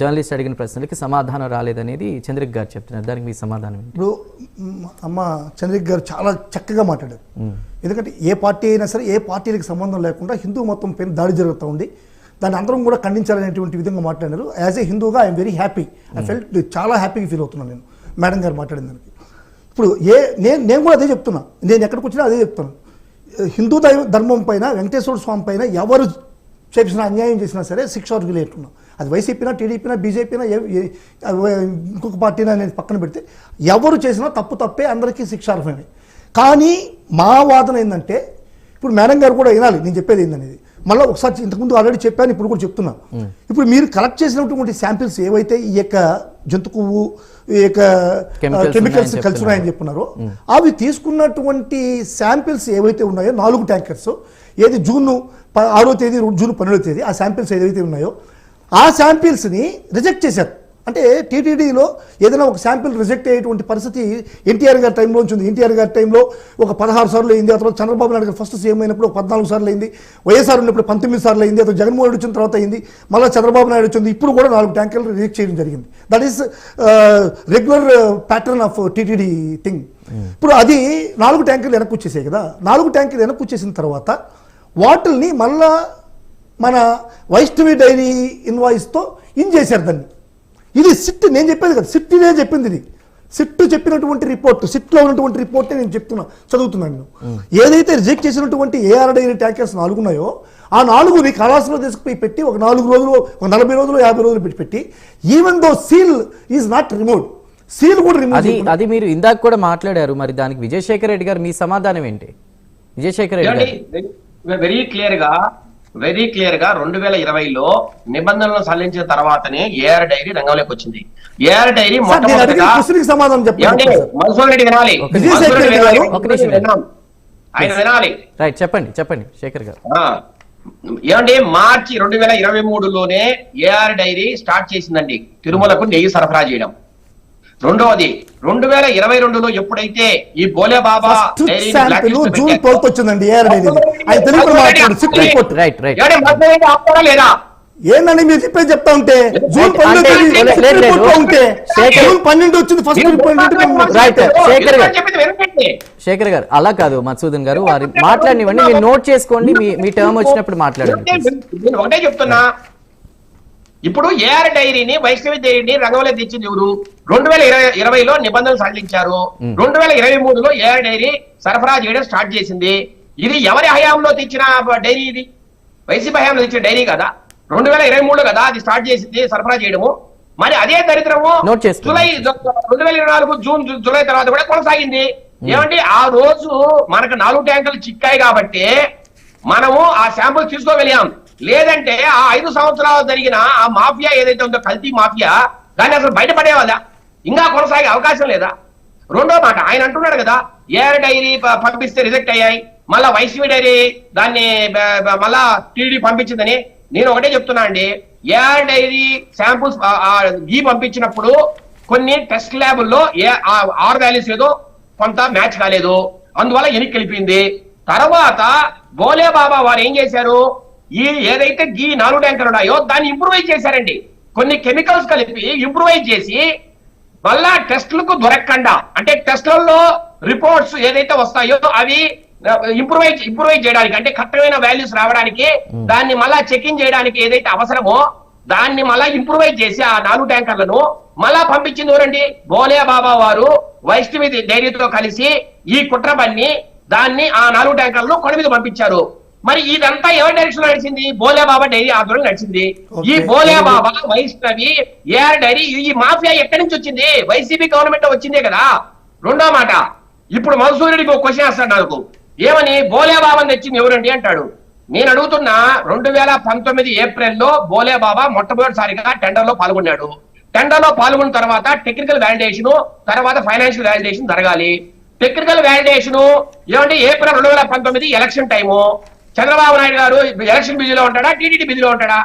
జర్నలిస్ట్ అడిగిన ప్రశ్నలకి సమాధానం రాలేదనేది చంద్రిక గారు చెప్తున్నారు. దానికి మీ సమాధానం ఏంటి? ఇప్పుడు అమ్మ చంద్రిక గారు చాలా చక్కగా మాట్లాడారు. ఎందుకంటే ఏ పార్టీ అయినా సరే, ఏ పార్టీలకు సంబంధం లేకుండా హిందూ మొత్తం పైన దాడి జరుగుతూ ఉంది, దాన్ని అందరం కూడా ఖండించాలనేటువంటి విధంగా మాట్లాడారు. యాజ్ ఏ హిందూగా I'm very happy, I felt చాలా హ్యాపీగా ఫీల్ అవుతున్నాను నేను మేడం గారు మాట్లాడిన దానికి. ఇప్పుడు నేను కూడా అదే చెప్తున్నా, నేను ఎక్కడికి వచ్చినా అదే చెప్తాను. హిందూ ధర్మం పైన, వెంకటేశ్వర స్వామి పైన ఎవరు చేసిన అన్యాయం చేసినా సరే శిక్షార్హులు లేటున్నాం. అది వైసీపీనా, టీడీపీనా, బీజేపీనా, ఇంకొక పార్టీనా నేను పక్కన పెడితే ఎవరు చేసినా తప్పే, అందరికీ శిక్షార్హమే. కానీ మా వాదన ఏంటంటే, ఇప్పుడు మేడం గారు కూడా వినాలి నేను చెప్పేది ఏందనేది. మళ్ళీ ఒకసారి ఇంతకుముందు ఆల్రెడీ చెప్పాను, ఇప్పుడు కూడా చెప్తున్నా. ఇప్పుడు మీరు కలెక్ట్ చేసినటువంటి శాంపిల్స్ ఏవైతే ఈ యొక్క జంతు కొవ్వు, ఈ యొక్క కెమికల్స్ కలిసి ఉన్నాయని చెప్పున్నారో, అవి తీసుకున్నటువంటి శాంపిల్స్ ఏవైతే ఉన్నాయో 4 ట్యాంకర్స్, ఏది జూన్ 6వ తేదీ, జూన్ 12వ తేదీ ఆ శాంపిల్స్ ఏదైతే ఉన్నాయో ఆ శాంపిల్స్ని రిజెక్ట్ చేశారు. అంటే టీటీడీలో ఏదైనా ఒక శాంపిల్ రిజెక్ట్ అయ్యేటువంటి పరిస్థితి ఎన్టీఆర్ గారి టైంలో ఉంది. ఎన్టీఆర్ గారి టైంలో ఒక 16 సార్లు అయింది. ఆ తర్వాత చంద్రబాబు నాయుడు గారు ఫస్ట్ సీఎం అయినప్పుడు ఒక 14 సార్లు అయింది. వైఎస్ఆర్ ఉన్నప్పుడు 19 సార్లు అయింది. అతను జగన్మోహన్ రెడ్డి వచ్చిన తర్వాత అయింది. మళ్ళీ చంద్రబాబు నాయుడు వచ్చింది. ఇప్పుడు కూడా 4 ట్యాంకర్లు రిజెక్ట్ చేయడం జరిగింది. That is regular pattern of TTD thing. ఇప్పుడు అది 4 ట్యాంకర్లు వెనక్కి వచ్చేసాయి కదా. 4 ట్యాంకర్లు వెనక్కి వచ్చేసిన తర్వాత వాటిల్ని మళ్ళా మన వైష్ణవి డైరీ ఇన్వాయిస్తో చేశారు దాన్ని. ఇది సిట్, నేను చెప్పేది కదా, సిట్ ఇదే చెప్పింది. ఇది సిట్ చెప్పినటువంటి రిపోర్ట్, సిట్లో ఉన్నటువంటి రిపోర్టే నేను చదువుతున్నాను. ఏదైతే రిజెక్ట్ చేసినటువంటి ఏఆర్ డైరీ ట్యాంకర్స్ 4 ఉన్నాయో ఆ 4ని కళాశాలలో తీసుకుపోయి పెట్టి ఒక 4 రోజులు, ఒక 40 రోజులు, 50 రోజులు పెట్టి even though seal is not removed, seal కూడా రిమూవ్. అది మీరు ఇందాక కూడా మాట్లాడారు. మరి దానికి విజయశేఖర్ రెడ్డి గారు మీ సమాధానం ఏంటి? విజయశేఖర్ రెడ్డి వెరీ క్లియర్ గా 2020లో నిబంధనలు సడలించిన తర్వాతనే ఏఆర్ డైరీ రంగంలోకి వచ్చింది. ఏఆర్ డైరీ మొట్టమొదటిగా సమాధానం చెప్పండి. మన్సూర్ రెడ్డి వినాలి, ఆయన వినాలి. రైట్, చెప్పండి శేఖర్ గారు. ఏమండి, మార్చి 2023లోనే ఏఆర్ డైరీ స్టార్ట్ చేసిందండి తిరుమలకు నెయ్యి సరఫరా చేయడం. రెండవది 2022లో ఎప్పుడైతే ఈ బోలే బాబా డైరీ జూన్ 12 వచ్చిందండి ఏఆర్ డైరీ. లేదా ఏందండి మీరు చెప్పేది చెప్తా ఉంటే జూన్ 12 వచ్చింది ఫస్ట్. శేఖర్ గారు అలా కాదు, మధుసూదన్ గారు వారి మాట్లాడినవన్నీ మీరు నోట్ చేసుకోండి, మీ టర్మ్ వచ్చినప్పుడు మాట్లాడండి. నేను ఒకటే చెప్తున్నా, ఇప్పుడు ఏఆర్ డైరీని వైష్ణవి డైరీని రంగంలో తెచ్చింది ఎవరు? 2020లో నిబంధనలు సడలించారు. 2023లో ఏఆర్ డైరీ సరఫరా చేయడం స్టార్ట్ చేసింది. ఇది ఎవరి హయాంలో తెచ్చిన డైరీ? ఇది వైసీపీ హయాంలో తెచ్చిన డైరీ కదా. 2023లో కదా అది స్టార్ట్ చేసింది సరఫరా చేయడము. మరి అదే దరిద్రము జూలై 2024 జూలై తర్వాత కూడా కొనసాగింది. ఏమంటే ఆ రోజు మనకు 4 ట్యాంకులు చిక్కాయి కాబట్టి మనము ఆ శాంపుల్ తీసుకోగలిగాం. లేదంటే ఆ 5 సంవత్సరాలు జరిగిన ఆ మాఫియా ఏదైతే ఉందో, కల్తీ మాఫియా, దాన్ని అసలు బయటపడేవాళ్ళ ఇంకా కొనసాగే అవకాశం లేదా? రెండో మాట, ఆయన అంటున్నాడు కదా ఏఆర్ డైరీ పంపిస్తే రిజెక్ట్ అయ్యాయి, మళ్ళా వైసీపీ డైరీ దాన్ని మళ్ళా టీడీ పంపించిందని. నేను ఒకటే చెప్తున్నా అండి, ఏఆర్ డైరీ శాంపుల్స్ గీ పంపించినప్పుడు కొన్ని టెస్ట్ ల్యాబుల్లో ఆర్ వాల్యూస్ ఏదో కొంత మ్యాచ్ కాలేదు, అందువల్ల ఎనికి వెళ్ళిపోయింది. తర్వాత బోలే బాబా వారు ఏం చేశారు, ఈ ఏదైతే గీ 4 ట్యాంకర్లు ఉన్నాయో దాన్ని ఇంప్రూవైజ్ చేశారండి. కొన్ని కెమికల్స్ కలిపి ఇంప్రూవైజ్ చేసి మళ్ళా టెస్టులకు దొరకకుండా, అంటే టెస్టులలో రిపోర్ట్స్ ఏదైతే వస్తాయో అవి ఇంప్రూవైజ్ చేయడానికి, అంటే కరెక్టమైన వాల్యూస్ రావడానికి, దాన్ని మళ్ళా చెకింగ్ చేయడానికి ఏదైతే అవసరమో దాన్ని మళ్ళా ఇంప్రూవైజ్ చేసి ఆ 4 ట్యాంకర్లను మళ్ళా పంపించింది ఎవరండి? బోలే బాబా వారు వైష్ణవి డైరీతో కలిసి ఈ కుట్ర పన్ని దాన్ని ఆ 4 ట్యాంకర్లను కొండ మీద పంపించారు. మరి ఇదంతా ఎవరి డైరెక్షన్ నడిచింది? బోలే బాబా డైరీ ఆధ్వర్యంలో నడిచింది. ఈ బోలే బాబా, వైష్ణవి, ఏఆర్ డైరీ, ఈ మాఫియా ఎక్కడి నుంచి వచ్చింది? వైసీపీ గవర్నమెంట్ వచ్చిందే కదా. రెండో మాట, ఇప్పుడు మన్సూర్ రెడ్డికి ఒక క్వశ్చన్ వేస్తాడు నాకు, ఏమని బోలే బాబాని తెచ్చింది ఎవరండి అంటాడు. నేను అడుగుతున్నా, 2019 ఏప్రిల్లో బోలే బాబా మొట్టమొదటిసారిగా టెండర్ లో పాల్గొన్నాడు. టెండర్ లో పాల్గొన్న తర్వాత టెక్నికల్ వ్యాలిడేషన్, తర్వాత ఫైనాన్షియల్ వ్యాలిడేషన్ జరగాలి. టెక్నికల్ వ్యాలిడేషన్ ఏమంటే April 2019 election time. Chandrababu Naidu గారు ఎలక్షన్ బిజీలో ఉంటాడా, టీటీడీ బిజీలో ఉంటాడా?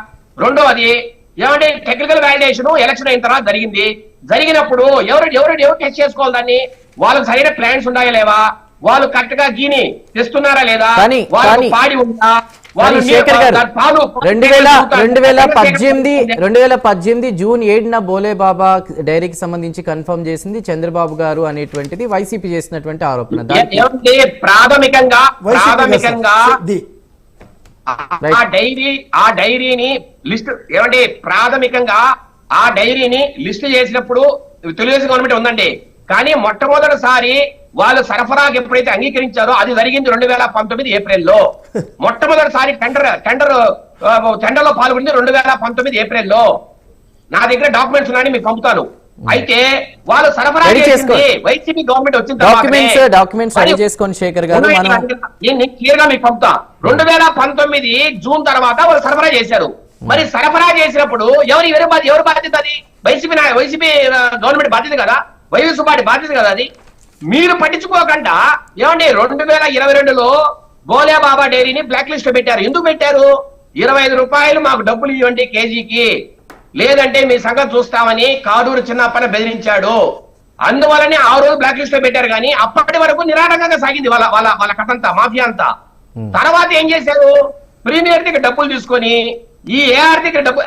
రెండోది ఏమంటే టెక్నికల్ వ్యాలిడేషన్ ఎలక్షన్ అయిన తర్వాత జరిగింది. జరిగినప్పుడు ఎవరు టెస్ట్ చేసుకోవాలి దాన్ని? వాళ్ళకి సరైన ప్లాన్స్ ఉన్నాయా లేవా? వాళ్ళు కరెక్ట్ గా గీని తెస్తున్నారా లేదా? వాళ్ళు పాడి ఉందా? 2018 జూన్ 7న బోలే బాబా డైరీకి సంబంధించి కన్ఫర్మ్ చేసింది చంద్రబాబు గారు అనేటువంటిది వైసీపీ చేసినటువంటి ఆరోపణ. ప్రాథమికంగా ఆ డైరీని లిస్ట్ ఏమంటే ప్రాథమికంగా ఆ డైరీని లిస్ట్ చేసినప్పుడు తెలుగుదేశం గవర్నమెంట్ ఉందండి. కానీ మొట్టమొదటిసారి వాళ్ళు సరఫరాకి ఎప్పుడైతే అంగీకరించారో అది జరిగింది 2019 ఏప్రిల్లో. మొట్టమొదటిసారి టెండర్లో పాల్గొంది 2019 ఏప్రిల్లో. నా దగ్గర డాక్యుమెంట్స్ ఉన్నాయని మీకు పంపుతాను. అయితే వాళ్ళు సరఫరా చేసింది వైసీపీ గవర్నమెంట్ వచ్చిన తర్వాత క్లియర్ గా మీకు పంపుతా. 2019 జూన్ తర్వాత వాళ్ళు సరఫరా చేశారు. మరి సరఫరా చేసినప్పుడు ఎవరు బాధ్యత? అది వైసీపీ గవర్నమెంట్ బాధ్యత కదా, వైఎస్ఆర్ బాధ్యత కదా. అది మీరు పట్టించుకోకుండా ఏమండి 2022లో బోలే బాబా డైరీని బ్లాక్ లిస్ట్ పెట్టారు. ఎందుకు పెట్టారు? 25 రూపాయలు మాకు డబ్బులు ఇవ్వండి కేజీకి, లేదంటే మీ సంగతి చూస్తామని కాడూరు చిన్నప్పన బెదిరించాడు. అందువల్లనే ఆ రోజు బ్లాక్ లిస్ట్ లో పెట్టారు. కానీ అప్పటి వరకు నిరాటంకంగా సాగింది వాళ్ళ వాళ్ళ వాళ్ళ కథంతా, మాఫియా అంతా. తర్వాత ఏం చేశారు, ప్రీమియర్ దగ్గర డబ్బులు తీసుకొని ఈ ఏఆర్ దగ్గర డబ్బులు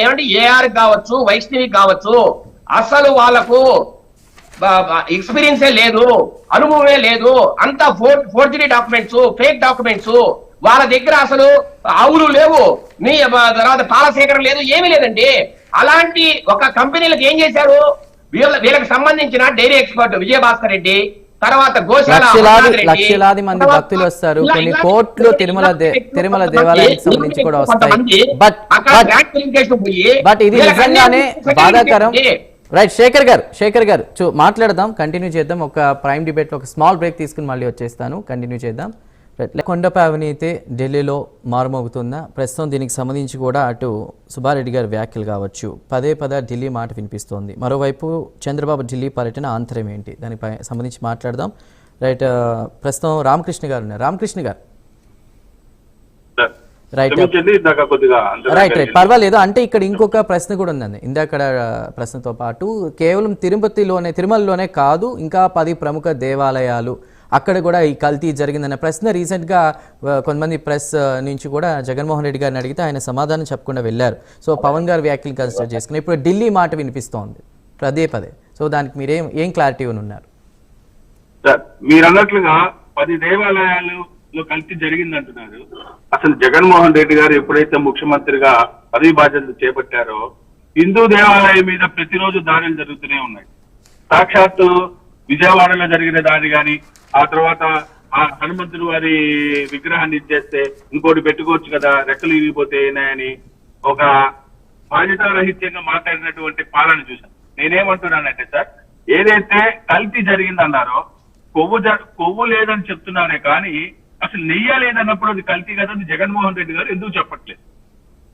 ఏమంటే ఏఆర్ కావచ్చు, వైష్ణవి కావచ్చు, అసలు వాళ్ళకు ఎక్స్పీరియన్సే లేదు, అనుభవమే లేదు, అంతా ఫోర్జరీ డాక్యుమెంట్స్, ఫేక్ డాక్యుమెంట్స్. వాళ్ళ దగ్గర అసలు ఆవులు లేవు, నీ తర్వాత పాలసేకరణ లేదు, ఏమీ లేదండి. అలాంటి ఒక కంపెనీలకు ఏం చేశారు, వీళ్ళకి సంబంధించిన డైరీ ఎక్స్పర్ట్ విజయభాస్కర్ రెడ్డి, తర్వాత లక్షలాది మంది భక్తులు వస్తారు. కొన్ని కోట్లు తిరుమల దేవాలయానికి సంబంధించి కూడా వస్తాయి. బట్ ఇది నిజంగానే బాధాకరం. రైట్, శేఖర్ గారు మాట్లాడదాం, కంటిన్యూ చేద్దాం. ఒక ప్రైమ్ డిబేట్ లో ఒక స్మాల్ బ్రేక్ తీసుకుని మళ్ళీ వచ్చేస్తాను, కంటిన్యూ చేద్దాం. కొండపై అవినీతి ఢిల్లీలో మారుమోగుతుందా? ప్రస్తుతం దీనికి సంబంధించి కూడా అటు సుబ్బారెడ్డి గారి వ్యాఖ్యలు కావచ్చు, పదే ఢిల్లీ మాట వినిపిస్తోంది. మరోవైపు చంద్రబాబు ఢిల్లీ పర్యటన ఆంతరం ఏంటి, దానిపై సంబంధించి మాట్లాడదాం. రైట్, ప్రస్తుతం రామకృష్ణ గారు ఉన్నారు. రామకృష్ణ గారు రైట్ పర్వాలేదు. అంటే ఇక్కడ ఇంకొక ప్రశ్న కూడా ఉందండి. ఇందాక ప్రశ్నతో పాటు కేవలం తిరుమలలోనే కాదు, ఇంకా 10 ప్రముఖ దేవాలయాలు అక్కడ కూడా ఈ కల్తీ జరిగిందన్న ప్రశ్న రీసెంట్గా కొంతమంది ప్రెస్ నుంచి కూడా జగన్మోహన్ రెడ్డి గారిని అడిగితే ఆయన సమాధానం చెప్పకుండా వెళ్ళారు. సో పవన్ గారు వ్యాఖ్యలు కన్సిడర్ చేసుకుని ఇప్పుడు ఢిల్లీ మాట వినిపిస్తోంది పదే. సో దానికి మీరు ఏం క్లారిటీ ఉన్నారు? మీరు అన్నట్లుగా 10 దేవాలయాలు కల్తీ జరిగిందంటున్నారు. అసలు జగన్మోహన్ రెడ్డి గారు ఎప్పుడైతే ముఖ్యమంత్రిగా పదవి బాధ్యతలు చేపట్టారో హిందూ దేవాలయం మీద ప్రతిరోజు దాడులు జరుగుతూనే ఉన్నాయి. సాక్షాత్తు విజయవాడలో జరిగిన దాడి గాని, ఆ తర్వాత ఆ హనుమంతుడు వారి విగ్రహాన్ని ఇచ్చేస్తే ఇంకోటి పెట్టుకోవచ్చు కదా, రెక్కలు ఇరిగిపోతేనాయని ఒక బాధ్యతారహిత్యంగా మాట్లాడినటువంటి పాలన చూశాను. నేనేమంటున్నానంటే సార్, ఏదైతే కల్తీ జరిగిందన్నారో కొవ్వు లేదని చెప్తున్నారే కానీ అసలు నెయ్య లేదన్నప్పుడు అది కల్తీ కదా అని జగన్మోహన్ రెడ్డి గారు ఎందుకు చెప్పట్లేదు?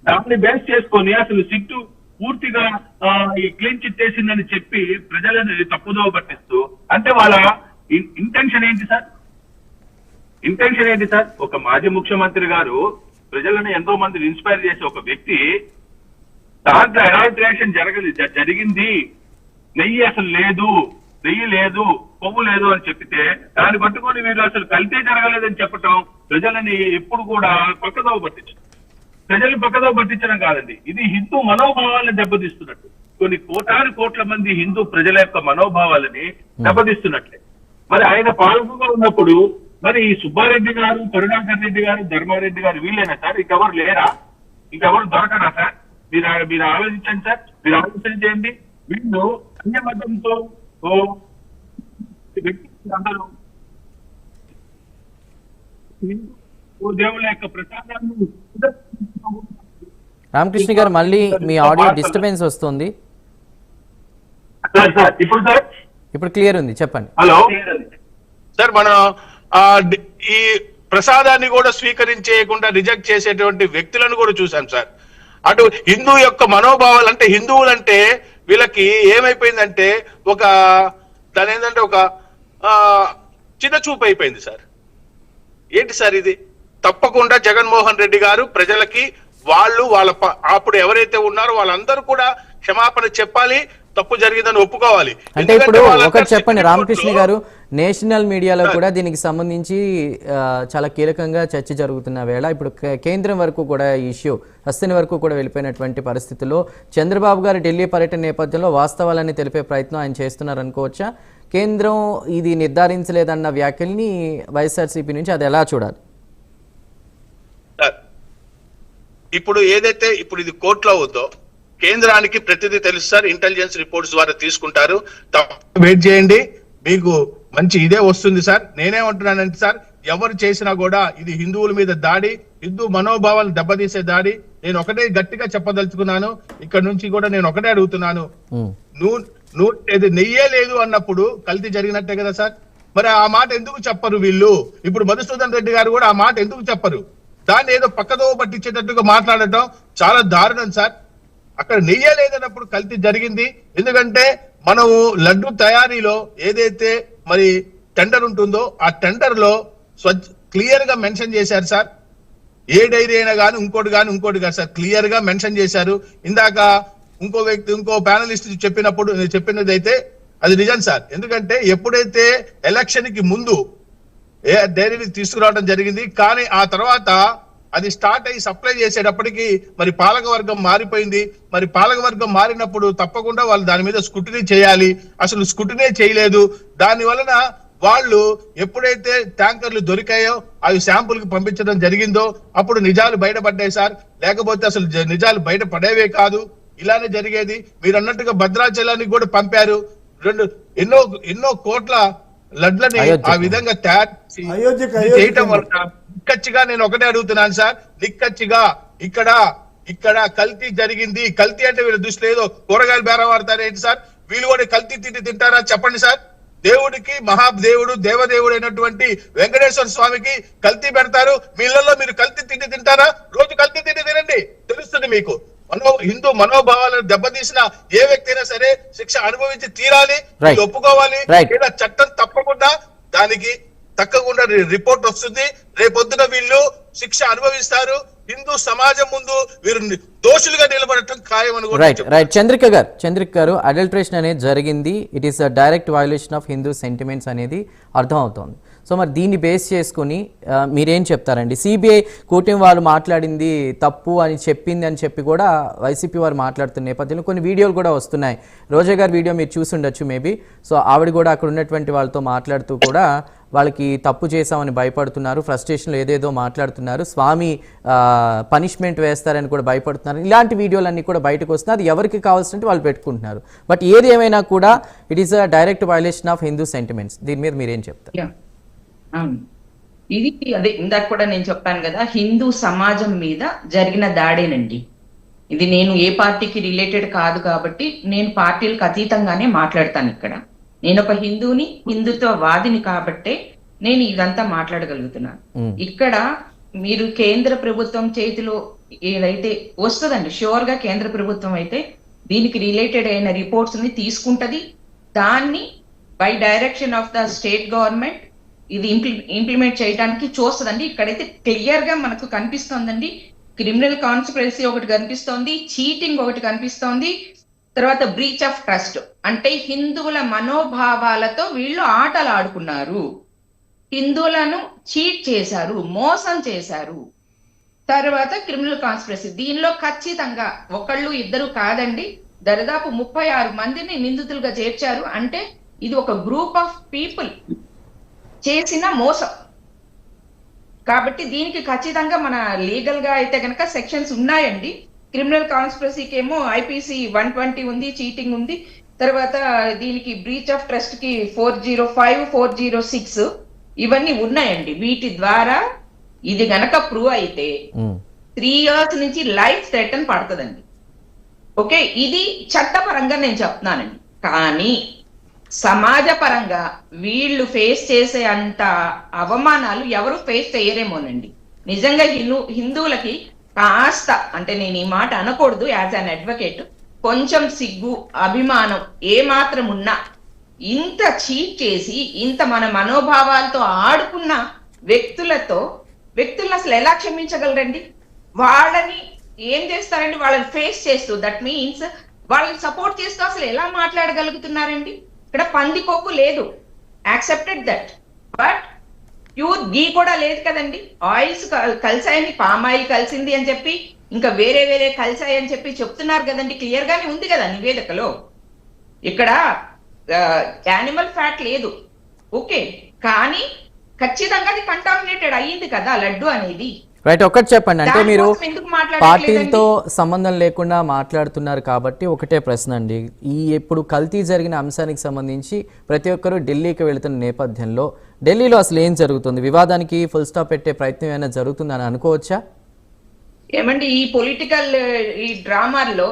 దాన్ని బేస్ చేసుకొని అసలు సిట్టు పూర్తిగా ఈ క్లీన్ చిట్ చేసిందని చెప్పి ప్రజలను తప్పుదోవ పట్టిస్తూ, అంటే వాళ్ళ ఇంటెన్షన్ ఏంటి సార్? ఒక మాజీ ముఖ్యమంత్రి గారు ప్రజలను ఎంతో మందిని ఇన్స్పైర్ చేసే ఒక వ్యక్తి దాంట్లో అడాల్టరేషన్ జరిగింది, నెయ్యి అసలు లేదు, నెయ్యి లేదు, కొవ్వు లేదు అని చెప్పితే దాన్ని పట్టుకొని మీరు అసలు కల్తీ జరగలేదని చెప్పటం ప్రజలని ఎప్పుడు కూడా పక్కదోవ పట్టించడం. ప్రజలు పక్కదోవ పట్టించడం కాదండి, ఇది హిందూ మనోభావాలను దెబ్బతీస్తున్నట్టు. కొన్ని కోట్ల మంది హిందూ ప్రజల యొక్క మనోభావాలని దెబ్బతీస్తున్నట్లే. మరి ఆయన పాలకుగా ఉన్నప్పుడు మరి ఈ సుబ్బారెడ్డి గారు, కరుణాకర్ రెడ్డి గారు, ధర్మారెడ్డి గారు వీళ్ళేనా సార్? ఇంకెవరు లేరా? ఇంకెవరు దొరకరా సార్? మీరు ఆలోచించండి సార్, మీరు ఆలోచన చేయండి. వీళ్ళు అన్యమతంతో అందరూ దేవుళ్ళ యొక్క ప్రసాదాన్ని. రామకృష్ణ గారు మళ్ళీ మీ ఆడియో డిస్టర్బెన్స్ వస్తుంది. ఇప్పుడు క్లియర్ ఉంది, చెప్పండి. హలో సార్, మనం ఈ ప్రసాదాన్ని కూడా స్వీకరించేయకుండా రిజెక్ట్ చేసేటువంటి వ్యక్తులను కూడా చూసాం సార్. అటు హిందూ యొక్క మనోభావాలు, అంటే హిందువులంటే వీళ్ళకి ఏమైపోయిందంటే దాని ఏంటంటే ఒక చిన్న చూపు అయిపోయింది సార్. ఏంటి సార్ ఇది? తప్పకుండా జగన్మోహన్ రెడ్డి గారు ప్రజలకి వాళ్ళ అప్పుడు ఎవరైతే ఉన్నారో వాళ్ళందరూ కూడా క్షమాపణ చెప్పాలి, తప్పు జరిగిందని ఒప్పుకోవాలి. అంటే ఇప్పుడు ఒకటి చెప్పండి రామకృష్ణ గారు, నేషనల్ మీడియాలో కూడా దీనికి సంబంధించి చాలా కీలకంగా చర్చ జరుగుతున్న వేళ ఇప్పుడు కేంద్రం వరకు కూడా ఈ ఇష్యూ హస్తిని వరకు కూడా వెళ్ళిపోయినటువంటి పరిస్థితుల్లో చంద్రబాబు గారు ఢిల్లీ పర్యటన నేపథ్యంలో వాస్తవాలని తెలిపే ప్రయత్నం ఆయన చేస్తున్నారు అనుకోవచ్చా? కేంద్రం ఇది నిర్ధారించలేదన్న వ్యాఖ్యల్ని వైఎస్ఆర్సీపీ నుంచి అది ఎలా చూడాలి? ఇప్పుడు ఏదైతే ఇది కోర్టులో ఉందో కేంద్రానికి ప్రతిదీ తెలుసు సార్, ఇంటెలిజెన్స్ రిపోర్ట్స్ ద్వారా తీసుకుంటారు. వెయిట్ చేయండి, మీకు మంచి ఇదే వస్తుంది సార్. నేనేమంటున్నానంటే సార్, ఎవరు చేసినా కూడా ఇది హిందువుల మీద దాడి, హిందూ మనోభావాలు దెబ్బతీసే దాడి. నేను ఒకటే గట్టిగా చెప్పదలుచుకున్నాను, ఇక్కడ నుంచి కూడా నేను ఒకటే అడుగుతున్నాను, నెయ్యే లేదు అన్నప్పుడు కల్తీ జరిగినట్టే కదా సార్. మరి ఆ మాట ఎందుకు చెప్పరు వీళ్ళు? ఇప్పుడు మధుసూదన్ రెడ్డి గారు కూడా ఆ మాట ఎందుకు చెప్పరు? దాన్ని ఏదో పక్కదోవ పట్టించేటట్టుగా మాట్లాడటం చాలా దారుణం సార్. అక్కడ నెయ్యే లేదన్నప్పుడు కల్తీ జరిగింది. ఎందుకంటే మనము లడ్డు తయారీలో ఏదైతే మరి టెండర్ ఉంటుందో ఆ టెండర్ లో క్లియర్ గా మెన్షన్ చేశారు సార్. ఏ డైరీ అయినా కానీ ఇంకోటి కాదు సార్, క్లియర్ గా మెన్షన్ చేశారు. ఇందాక ఇంకో ప్యానలిస్ట్ చెప్పినది అయితే అది నిజం సార్. ఎందుకంటే ఎప్పుడైతే ఎలక్షన్ కి ముందు డైరీని తీసుకురావడం జరిగింది, కానీ ఆ తర్వాత అది స్టార్ట్ అయ్యి సప్లై చేసేటప్పటికి మరి పాలకవర్గం మారిపోయింది. మరి పాలకవర్గం మారినప్పుడు తప్పకుండా వాళ్ళు దాని మీద స్క్రూటినీ చేయాలి. అసలు స్క్రూటినీ చేయలేదు. దాని వలన వాళ్ళు ఎప్పుడైతే ట్యాంకర్లు దొరికాయో అవి శాంపుల్ కి పంపించడం జరిగిందో అప్పుడు నిజాలు బయటపడ్డాయి సార్. లేకపోతే అసలు నిజాలు బయట పడేవే కాదు, ఇలానే జరిగేది. మీరు అన్నట్టుగా భద్రాచలానికి కూడా పంపారు. ఎన్నో కోట్ల లడ్లని ఆ విధంగా తయారు చేయటం వల్ల నిక్కచ్చిగా నేను ఒకటే అడుగుతున్నాను సార్, నిక్కచ్చిగా ఇక్కడ కల్తీ జరిగింది. కల్తీ అంటే వీళ్ళ దృష్టిలో ఏదో కూరగాయలు బేరం వాడతారు ఏంటి సార్? వీళ్ళు కూడా కల్తీ తింటారా చెప్పండి సార్? దేవుడికి మహాదేవుడు దేవదేవుడు అయినటువంటి వెంకటేశ్వర స్వామికి కల్తీ పెడతారు. మీ ఇళ్లలో మీరు కల్తీ తింటారా? రోజు కల్తీ తినండి, తెలుస్తుంది మీకు. హిందూ మనోభావాలను దెబ్బతీసిన ఏ వ్యక్తి అయినా సరే శిక్ష అనుభవించి తీరాలి, ఒప్పుకోవాలి. లేదా చట్టం తప్పకుండా దానికి తక్కకుండా రిపోర్ట్ వస్తుంది. రేపొద్దున వీళ్ళు శిక్ష అనుభవిస్తారు. హిందూ సమాజం ముందు వీరు దోషులుగా నిలబడటం ఖాయమని కూడా. రైట్ చంద్రిక గారు అడల్ట్రేషన్ అనేది జరిగింది. It is a direct violation of Hindu sentiments అనేది అర్థం అవుతోంది. సో మరి దీన్ని బేస్ చేసుకుని మీరేం చెప్తారండి? సిబిఐ కూటమి వాళ్ళు మాట్లాడింది తప్పు అని చెప్పి కూడా వైసీపీ వారు మాట్లాడుతున్న నేపథ్యంలో కొన్ని వీడియోలు కూడా వస్తున్నాయి. రోజా గారి వీడియో మీరు చూసి ఉండొచ్చు మేబీ. సో ఆవిడ కూడా అక్కడ ఉన్నటువంటి వాళ్ళతో మాట్లాడుతూ కూడా వాళ్ళకి తప్పు చేశామని భయపడుతున్నారు, ఫ్రస్ట్రేషన్లో ఏదేదో మాట్లాడుతున్నారు, స్వామి పనిష్మెంట్ వేస్తారని కూడా భయపడుతున్నారు. ఇలాంటి వీడియోలన్నీ కూడా బయటకు వస్తున్నాయి. అది ఎవరికి కావాల్సినట్టు వాళ్ళు పెట్టుకుంటున్నారు. బట్ ఏది ఏమైనా కూడా it is a direct violation of Hindu sentiments. దీని మీద మీరేం చెప్తారు? ఇది అదే ఇందాక కూడా నేను చెప్పాను కదా, హిందూ సమాజం మీద జరిగిన దాడేనండి ఇది. నేను ఏ పార్టీకి రిలేటెడ్ కాదు కాబట్టి నేను పార్టీలకు అతీతంగానే మాట్లాడతాను. ఇక్కడ నేను ఒక హిందూని, హిందుత్వవాదిని కాబట్టే నేను ఇదంతా మాట్లాడగలుగుతున్నాను. ఇక్కడ మీరు కేంద్ర ప్రభుత్వం చేతిలో ఏదైతే వస్తుందండి, షూర్ గా కేంద్ర ప్రభుత్వం అయితే దీనికి రిలేటెడ్ అయిన రిపోర్ట్స్ ని తీసుకుంటది. దాన్ని by direction of the state government ఇది ఇంప్లిమెంట్ చేయడానికి చూస్తుందండి. ఇక్కడైతే క్లియర్ గా మనకు కనిపిస్తోందండి, క్రిమినల్ కాన్స్పిరసీ ఒకటి కనిపిస్తోంది, చీటింగ్ ఒకటి కనిపిస్తోంది, తర్వాత బ్రీచ్ ఆఫ్ ట్రస్ట్ అంటే హిందువుల మనోభావాలతో వీళ్ళు ఆటలు ఆడుకున్నారు, హిందువులను చీట్ చేశారు, మోసం చేశారు. తర్వాత క్రిమినల్ కాన్స్పిరసీ, దీనిలో ఖచ్చితంగా ఒకళ్ళు ఇద్దరు కాదండి, దరిదాపు 36 మందిని నిందితులుగా చేర్చారు. అంటే ఇది ఒక గ్రూప్ ఆఫ్ పీపుల్ చేసిన మోసం. కాబట్టి దీనికి ఖచ్చితంగా మన లీగల్ గా అయితే కనుక సెక్షన్స్ ఉన్నాయండి. క్రిమినల్ కాన్స్పిరసీకి ఏమో ఐపీసీ 120 ఉంది, చీటింగ్ ఉంది. తర్వాత దీనికి బ్రీచ్ ఆఫ్ ట్రస్ట్ కి 405, 406 ఇవన్నీ ఉన్నాయండి. వీటి ద్వారా ఇది గనక ప్రూవ్ అయితే 3 years నుంచి లైఫ్ థ్రెటన్ పడుతుందండి. ఓకే, ఇది చట్టపరంగా నేను చెప్తున్నానండి. కానీ సమాజ పరంగా వీళ్ళు ఫేస్ చేసే అంత అవమానాలు ఎవరు ఫేస్ చేయరేమోనండి. నిజంగా హిందువులకి కాస్త, అంటే నేను ఈ మాట అనకూడదు యాజ్ అన్ అడ్వకేట్, కొంచెం సిగ్గు అభిమానం ఏ మాత్రం ఉన్నా ఇంత చీట్ చేసి ఇంత మన మనోభావాలతో ఆడుకున్న వ్యక్తులను అసలు ఎలా క్షమించగలరండి? వాళ్ళని ఏం చేస్తారండి? వాళ్ళని ఫేస్ చేస్తూ, దట్ మీన్స్ వాళ్ళని సపోర్ట్ చేస్తూ అసలు ఎలా మాట్లాడగలుగుతున్నారండి? ఇక్కడ పందికొక్కు లేదు, యాక్సెప్టెడ్ దట్, బట్ ప్యూర్ గీ కూడా లేదు కదండి. ఆయిల్స్ కలిసాయని, పామ్ ఆయిల్ కలిసింది అని చెప్పి, ఇంకా వేరే కలిసాయి అని చెప్పి చెప్తున్నారు కదండి. క్లియర్ గానే ఉంది కదా నివేదికలో. ఇక్కడ యానిమల్ ఫ్యాట్ లేదు, ఓకే, కానీ ఖచ్చితంగా అది కంటామినేటెడ్ అయ్యింది కదా లడ్డు అనేది. రైట్, ఒక్కటి చెప్పండి. అంటే మీరు పార్టీలతో సంబంధం లేకుండా మాట్లాడుతున్నారు కాబట్టి ఒకటే ప్రశ్న అండి. ఇప్పుడు కల్తీ జరిగిన అంశానికి సంబంధించి ప్రతి ఒక్కరూ ఢిల్లీకి వెళుతున్న నేపథ్యంలో ఢిల్లీలో అసలు ఏం జరుగుతుంది? వివాదానికి ఫుల్ స్టాప్ పెట్టే ప్రయత్నం ఏమైనా జరుగుతుందని అనుకోవచ్చా? ఏమండి, ఈ పొలిటికల్ ఈ డ్రామాల్లో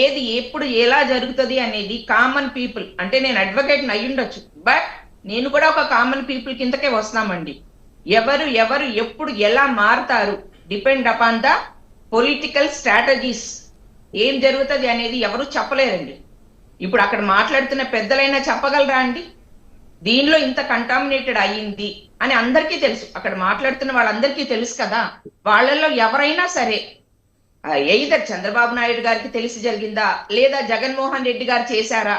ఏది ఎప్పుడు ఎలా జరుగుతుంది అనేది కామన్ పీపుల్, అంటే నేను అడ్వకేట్ అయి ఉండొచ్చు, బట్ నేను కూడా ఒక కామన్ పీపుల్ కిందకే వస్తామండి. ఎవరు ఎప్పుడు ఎలా మారుతారు depend upon the political strategies. ఏం జరుగుతుంది అనేది ఎవరు చెప్పలేరండి. ఇప్పుడు అక్కడ మాట్లాడుతున్న పెద్దలైనా చెప్పగలరా అండి? దీనిలో ఇంత కంటామినేటెడ్ అయ్యింది అని అందరికీ తెలుసు, అక్కడ మాట్లాడుతున్న వాళ్ళందరికీ తెలుసు కదా. వాళ్ళల్లో ఎవరైనా సరే ఎయిదర్ చంద్రబాబు నాయుడు గారికి తెలిసి జరిగిందా లేదా జగన్మోహన్ రెడ్డి గారు చేశారా,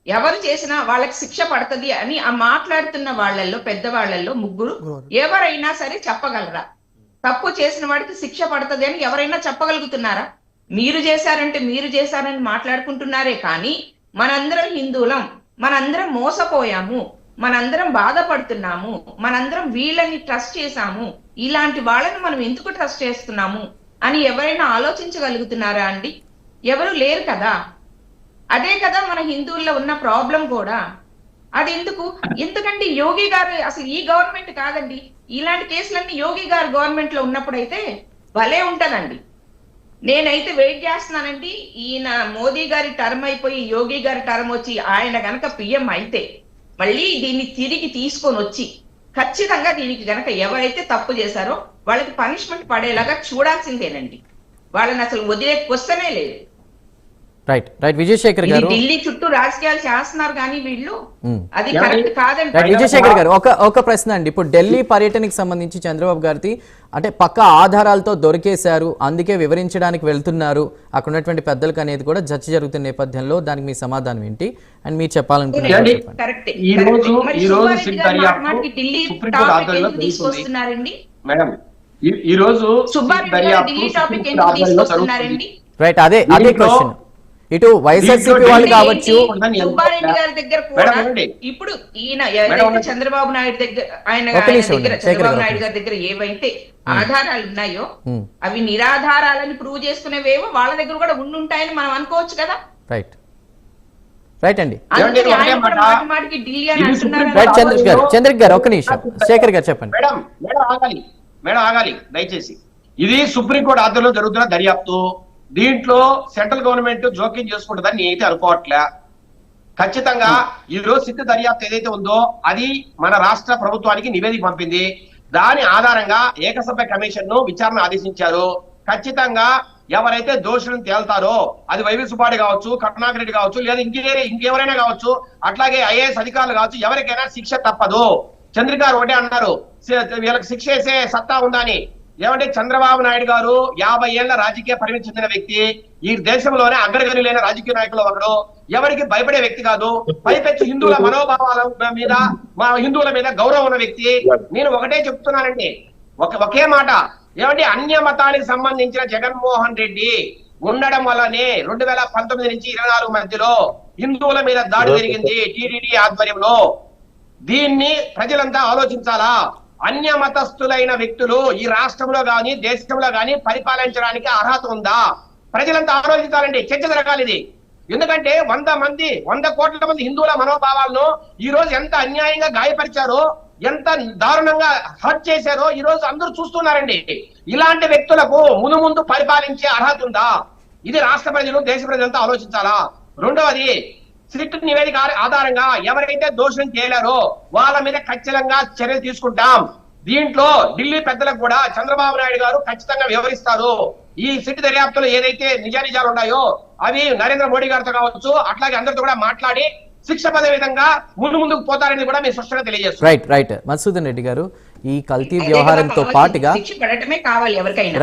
ఎవరు చేసినా వాళ్ళకి శిక్ష పడుతుంది అని ఆ మాట్లాడుతున్న వాళ్ళల్లో పెద్దవాళ్లలో ముగ్గురు ఎవరైనా సరే చెప్పగలరా? తప్పు చేసిన వాడికి శిక్ష పడుతుంది అని ఎవరైనా చెప్పగలుగుతున్నారా? మీరు చేశారంటే మీరు చేశారని మాట్లాడుకుంటున్నారే కానీ మనందరం హిందువులం, మనందరం మోసపోయాము, మనందరం బాధపడుతున్నాము, మనందరం వీళ్ళని ట్రస్ట్ చేశాము, ఇలాంటి వాళ్ళని మనం ఎందుకు ట్రస్ట్ చేస్తున్నాము అని ఎవరైనా ఆలోచించగలుగుతున్నారా అండి? ఎవరు లేరు కదా. అదే కదా మన హిందువుల్లో ఉన్న ప్రాబ్లం కూడా. అది ఎందుకంటే యోగి గారు అసలు ఈ గవర్నమెంట్ కాదండి, ఇలాంటి కేసులన్నీ యోగి గారు గవర్నమెంట్ లో ఉన్నప్పుడైతే భలే ఉంటదండి. నేనైతే వెయిట్ చేస్తున్నానండి, ఈయన మోదీ గారి టర్మ్ అయిపోయి యోగి గారి టర్మ్ వచ్చి ఆయన గనక పిఎం అయితే మళ్ళీ దీన్ని తిరిగి తీసుకొని వచ్చి ఖచ్చితంగా దీనికి గనక ఎవరైతే తప్పు చేశారో వాళ్ళకి పనిష్మెంట్ పడేలాగా చూడాల్సిందేనండి. వాళ్ళని అసలు వదిలే క్వశ్చనే లేదు. రైట్ రైట్ విజయశేఖర్ గారు, ఢిల్లీ చుట్టూ రాజకీయాలు చేస్తున్నారు కానీ వీళ్ళు అది కరెక్ట్ కాదండి. రైట్ విజయశేఖర్ గారు, ఒక ప్రశ్న అండి. ఇప్పుడు ఢిల్లీ పర్యటనకి సంబంధించి చంద్రబాబు గారిది అంటే పక్క ఆధారాలతో దొరికేశారు, అందుకే వివరించడానికి వెళ్తున్నారు అక్కడ ఉన్నటువంటి పెద్దలకు అనేది కూడా చర్చ జరుగుతున్న నేపథ్యంలో దానికి మీ సమాధానం ఏంటి అండ్ మీరు చెప్పాలనుకున్నారు? తీసుకొస్తున్నారండి మేడం, ఈ రోజు ఢిల్లీ టాపిక్ ఎందుకు తీసుకొస్తున్నారండి? రైట్, అదే క్వశ్చన్. ఇటు వైఎస్ఆర్సీపీ వాళ్ళు కావచ్చు, సుబ్బారెడ్డి గారి దగ్గర కూడా ఇప్పుడు ఈయన ఏదైతే చంద్రబాబు నాయుడు దగ్గర చంద్రబాబు నాయుడు గారి దగ్గర ఏవైతే ఆధారాలు ఉన్నాయో అవి నిరాధారాలని ప్రూవ్ చేసుకునేవేవో వాళ్ళ దగ్గర కూడా ఉండుంటాయని మనం అనుకోవచ్చు కదా. రైట్ రైట్ అండి. మాటికి ఢిల్లీ అని అంటున్నారు. చంద్రిక్ గారు ఒక నిమిషం, శేఖర్ గారు చెప్పండి. మేడం ఆగాలి దయచేసి. ఇది సుప్రీంకోర్టు ఆధ్వర్యంలో జరుగుతున్న దర్యాప్తు, దీంట్లో సెంట్రల్ గవర్నమెంట్ జోక్యం చేసుకుంటుందని నేనైతే అనుకోవట్లే. ఖచ్చితంగా ఈ రోజు సిట్ దర్యాప్తు ఏదైతే ఉందో అది మన రాష్ట్ర ప్రభుత్వానికి నివేదిక పంపింది. దాని ఆధారంగా ఏకసభ్య కమిషన్ ను విచారణ ఆదేశించారు. ఖచ్చితంగా ఎవరైతే దోషులను తేల్తారో అది వైవి సుబ్బారెడ్డి కావచ్చు, కరుణాకర్ రెడ్డి కావచ్చు, లేదా ఇంకెవరైనా కావచ్చు, అట్లాగే ఐఏఎస్ అధికారులు కావచ్చు, ఎవరికైనా శిక్ష తప్పదు. చంద్రిక గారు ఒకటే అన్నారు, వీళ్ళకి శిక్ష వేసే సత్తా ఉందని. ఏమంటే చంద్రబాబు నాయుడు గారు 50 ఏళ్ల రాజకీయ పరిమితి చెందిన వ్యక్తి, ఈ దేశంలోనే అగ్రగణ్యులైన లేని రాజకీయ నాయకులు ఒకడు, ఎవరికి భయపడే వ్యక్తి కాదు, పైపెచ్చు హిందువుల మనోభావాల మీద మా హిందువుల మీద గౌరవం ఉన్న వ్యక్తి. నేను ఒకటే చెప్తున్నానండి, ఒకే మాట, ఏమంటే అన్య మతానికి సంబంధించిన జగన్మోహన్ రెడ్డి ఉండడం వల్లనే 2019 నుంచి 24 మధ్యలో హిందువుల మీద దాడి జరిగింది టీడీపీ ఆధ్వర్యంలో. దీన్ని ప్రజలంతా ఆలోచించాలా. అన్య మతస్థులైన వ్యక్తులు ఈ రాష్ట్రంలో గాని దేశంలో గాని పరిపాలించడానికి అర్హత ఉందా? ప్రజలంతా ఆలోచించాలండి, చర్చ జరగాలి ఇది. ఎందుకంటే 100 కోట్ల మంది హిందువుల మనోభావాలను ఈ రోజు ఎంత అన్యాయంగా గాయపరిచారో, ఎంత దారుణంగా హర్ట్ చేశారో ఈ రోజు అందరూ చూస్తున్నారండి. ఇలాంటి వ్యక్తులకు ముందు పరిపాలించే అర్హత ఉందా? ఇది రాష్ట్ర ప్రజలు దేశ ప్రజలంతా ఆలోచించాలా. రెండవది, సిట్ నివేదిక ఆధారంగా ఎవరైతే దోషం చేయలేరో వాళ్ళ మీద ఖచ్చితంగా చర్యలు తీసుకుంటాం. దీంట్లో ఢిల్లీ పెద్దలకు కూడా చంద్రబాబు నాయుడు గారు ఖచ్చితంగా వివరిస్తారు. ఈ సిట్ దర్యాప్తులో ఏదైతే నిజాలు ఉన్నాయో అవి నరేంద్ర మోడీ గారితో కావచ్చు, అట్లాగే అందరితో కూడా మాట్లాడి శిక్ష పడే విధంగా ముందుకు పోతారని కూడా మీరు స్పష్టంగా తెలియజేస్తారు. రైట్ రైట్ మధుసూదన్ రెడ్డి గారు, ఈ కల్తీ వ్యవహారంతో పాటుగా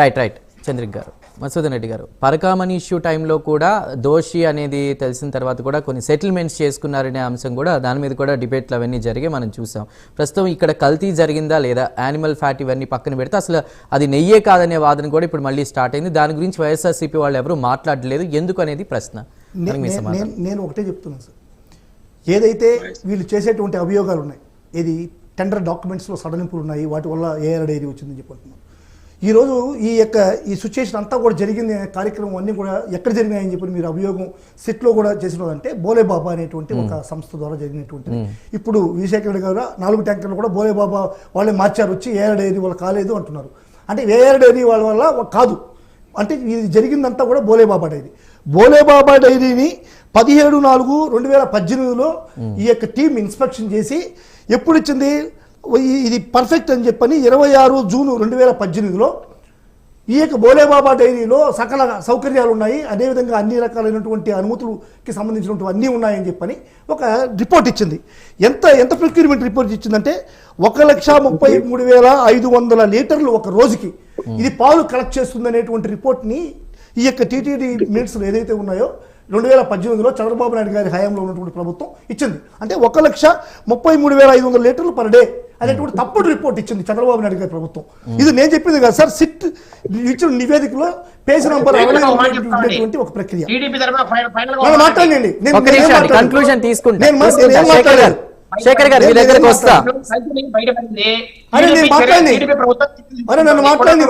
రైట్ చంద్రిక్ గారు, మధుసూదన్ రెడ్డి గారు, పరకామణి ఇష్యూ టైంలో కూడా దోషి అనేది తెలిసిన తర్వాత కూడా కొన్ని సెటిల్మెంట్స్ చేసుకున్నారనే అంశం కూడా, దాని మీద కూడా డిబేట్లు అవన్నీ జరిగే మనం చూసాం. ప్రస్తుతం ఇక్కడ కల్తీ జరిగిందా లేదా, యానిమల్ ఫ్యాట్ ఇవన్నీ పక్కన పెడితే అసలు అది నెయ్యే కాదనే వాదన కూడా ఇప్పుడు మళ్ళీ స్టార్ట్ అయింది. దాని గురించి వైఎస్ఆర్సీపీ వాళ్ళు ఎవరు మాట్లాడలేదు, ఎందుకు అనేది ప్రశ్న. నేను ఒకటే చెప్తున్నాను సార్, ఏదైతే వీళ్ళు చేసేటువంటి అభియోగాలు ఉన్నాయి, ఏది టెండర్ డాక్యుమెంట్స్లో సడలింపులు ఉన్నాయి, వాటి వల్ల ఏఆర్ డైరీ వచ్చిందని చెప్పుకుంటున్నాం. ఈరోజు ఈ సిచ్యుయేషన్ అంతా కూడా జరిగింది అనే కార్యక్రమం అన్నీ కూడా ఎక్కడ జరిగినాయని చెప్పి మీరు అభియోగం సిట్లో కూడా చేసినదంటే బోలేబాబా అనేటువంటి ఒక సంస్థ ద్వారా జరిగినటువంటి. ఇప్పుడు విజయశేఖర్ గారు 4 ట్యాంకర్లు కూడా బోలేబాబా వాళ్ళే మార్చారు, వచ్చి ఏఆర్ డైరీ వాళ్ళు కాలేదు అంటున్నారు. అంటే ఏఆర్ డైరీ వాళ్ళ వల్ల కాదు, అంటే ఇది జరిగిందంతా కూడా బోలేబాబా డైరీ. బోలేబాబా డైరీని 17/4/2018లో ఈ యొక్క టీం ఇన్స్పెక్షన్ చేసి ఎప్పుడు ఇచ్చింది, ఇది పర్ఫెక్ట్ అని చెప్పని 26 జూన్ 2018లో ఈ యొక్క బోలేబాబా డైరీలో సకల సౌకర్యాలు ఉన్నాయి, అదేవిధంగా అన్ని రకాలైనటువంటి అనుమతులకి సంబంధించినటువంటి అన్నీ ఉన్నాయని చెప్పని ఒక రిపోర్ట్ ఇచ్చింది. ఎంత ప్రొక్యూర్మెంట్ రిపోర్ట్ ఇచ్చిందంటే 1,33,500 లీటర్లు ఒక రోజుకి ఇది పాలు కలెక్ట్ చేస్తుంది అనేటువంటి రిపోర్ట్ని ఈ యొక్క టీటీడీ మినిట్స్ ఏదైతే ఉన్నాయో 2018లో చంద్రబాబు నాయుడు గారి హయాంలో ఉన్నటువంటి ప్రభుత్వం ఇచ్చింది. అంటే 1,33,500 లీటర్లు పర్ డే అనేటువంటి తప్పుడు రిపోర్ట్ ఇచ్చింది చంద్రబాబు నాయుడు గారి ప్రభుత్వం. ఇది నేను చెప్పింది కదా సార్, సిట్ ఇచ్చిన నివేదికలో పేజ్ నంబర్ ఉండేటువంటి ఒక ప్రక్రియ. మనం మాట్లాడండి, కన్క్లూజన్ తీసుకుంటే నేను మాట్లాడాను. శేఖర్ గారు మీ దగ్గరకు వస్తా. అరే నేను మాట్లాడి అరే నన్ను మాట్లాడి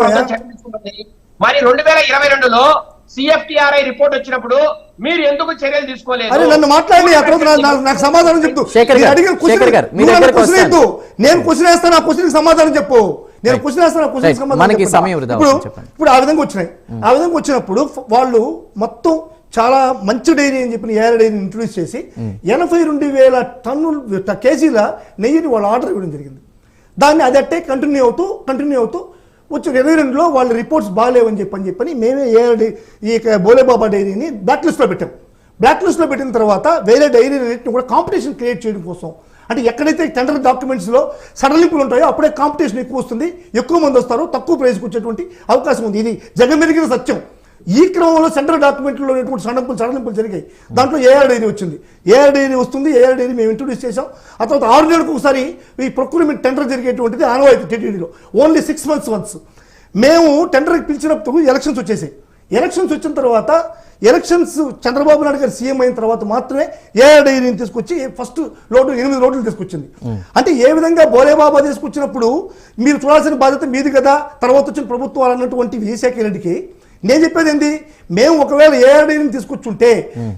మరి 2022లో సిఎఫ్టిఆర్ఐ రిపోర్ట్ వచ్చినప్పుడు మీరు ఎందుకు చర్యలు తీసుకోలేదు? అరే నన్ను మాట్లాడి ఆ తర్వాత నాకు సమాధానం చెప్తూ. శేఖర్ గారు నేను క్వశ్చన్ వేస్తాను, ఆ క్వశ్చన్ సమాధానం చెప్పు. నేను క్వశ్చన్ వేస్తాను, ఆ క్వశ్చన్ సమాధానం. ఇప్పుడు ఆ విధంగా వచ్చినాయి. ఆ విధంగా వచ్చినప్పుడు వాళ్ళు మొత్తం చాలా మంచి డైరీ అని చెప్పిన ఏఆర్ డైరీని ఇంట్రొడ్యూస్ చేసి 82,000 టన్నులు కేజీల నెయ్యిని వాళ్ళు ఆర్డర్ ఇవ్వడం జరిగింది. దాన్ని అది అట్టే కంటిన్యూ అవుతూ వచ్చి 22లో వాళ్ళ రిపోర్ట్స్ బాగాలేవని చెప్పని మేమే ఈ బోలేబాబా డైరీని బ్లాక్ లిస్ట్లో పెట్టాం. బ్లాక్ లిస్ట్లో పెట్టిన తర్వాత వేరే డైరీని కూడా కాంపిటీషన్ క్రియేట్ చేయడం కోసం, అంటే ఎక్కడైతే టెండర్ డాక్యుమెంట్స్లో సడలింపులు ఉంటాయో అప్పుడే కాంపిటీషన్ ఎక్కువ వస్తుంది, ఎక్కువ మంది వస్తారు, తక్కువ ప్రైస్కి వచ్చేటువంటి అవకాశం ఉంది. ఇది జగమెరిగిన సత్యం. ఈ క్రమంలో సెంట్రల్ డాక్యుమెంట్లో ఉన్నటువంటి సడలింపులు జరిగాయి. దాంట్లో ఏఆర్ డైరీ వచ్చింది. ఏఆర్ డైరీ వస్తుంది, ఏఆర్ డైరీ మేము ఇంట్రొడ్యూస్ చేసాం. ఆ తర్వాత 6 నెలలకు ఒకసారి ఈ ప్రొక్యూర్మెంట్ టెండర్ జరిగేటువంటిది ఆనవాయితీ టీటీడీలో. Only 6 months once. మేము టెండర్కి పిలిచినప్పుడు ఎలక్షన్స్ వచ్చేసాయి. ఎలక్షన్స్ వచ్చిన తర్వాత చంద్రబాబు నాయుడు గారు సీఎం అయిన తర్వాత మాత్రమే ఏఆర్ డైరీని తీసుకొచ్చి ఫస్ట్ లోటు 8 లోట్లు తీసుకొచ్చింది. అంటే ఏ విధంగా బోలేబాబా తీసుకొచ్చినప్పుడు మీరు చూడాల్సిన బాధ్యత మీది కదా, తర్వాత వచ్చిన ప్రభుత్వాలు అన్నటువంటి విజయశాఖ రెడ్డికి నేను చెప్పేది ఏంటి, మేము ఒకవేళ ఏఆర్ డైరీని తీసుకొచ్చుంటే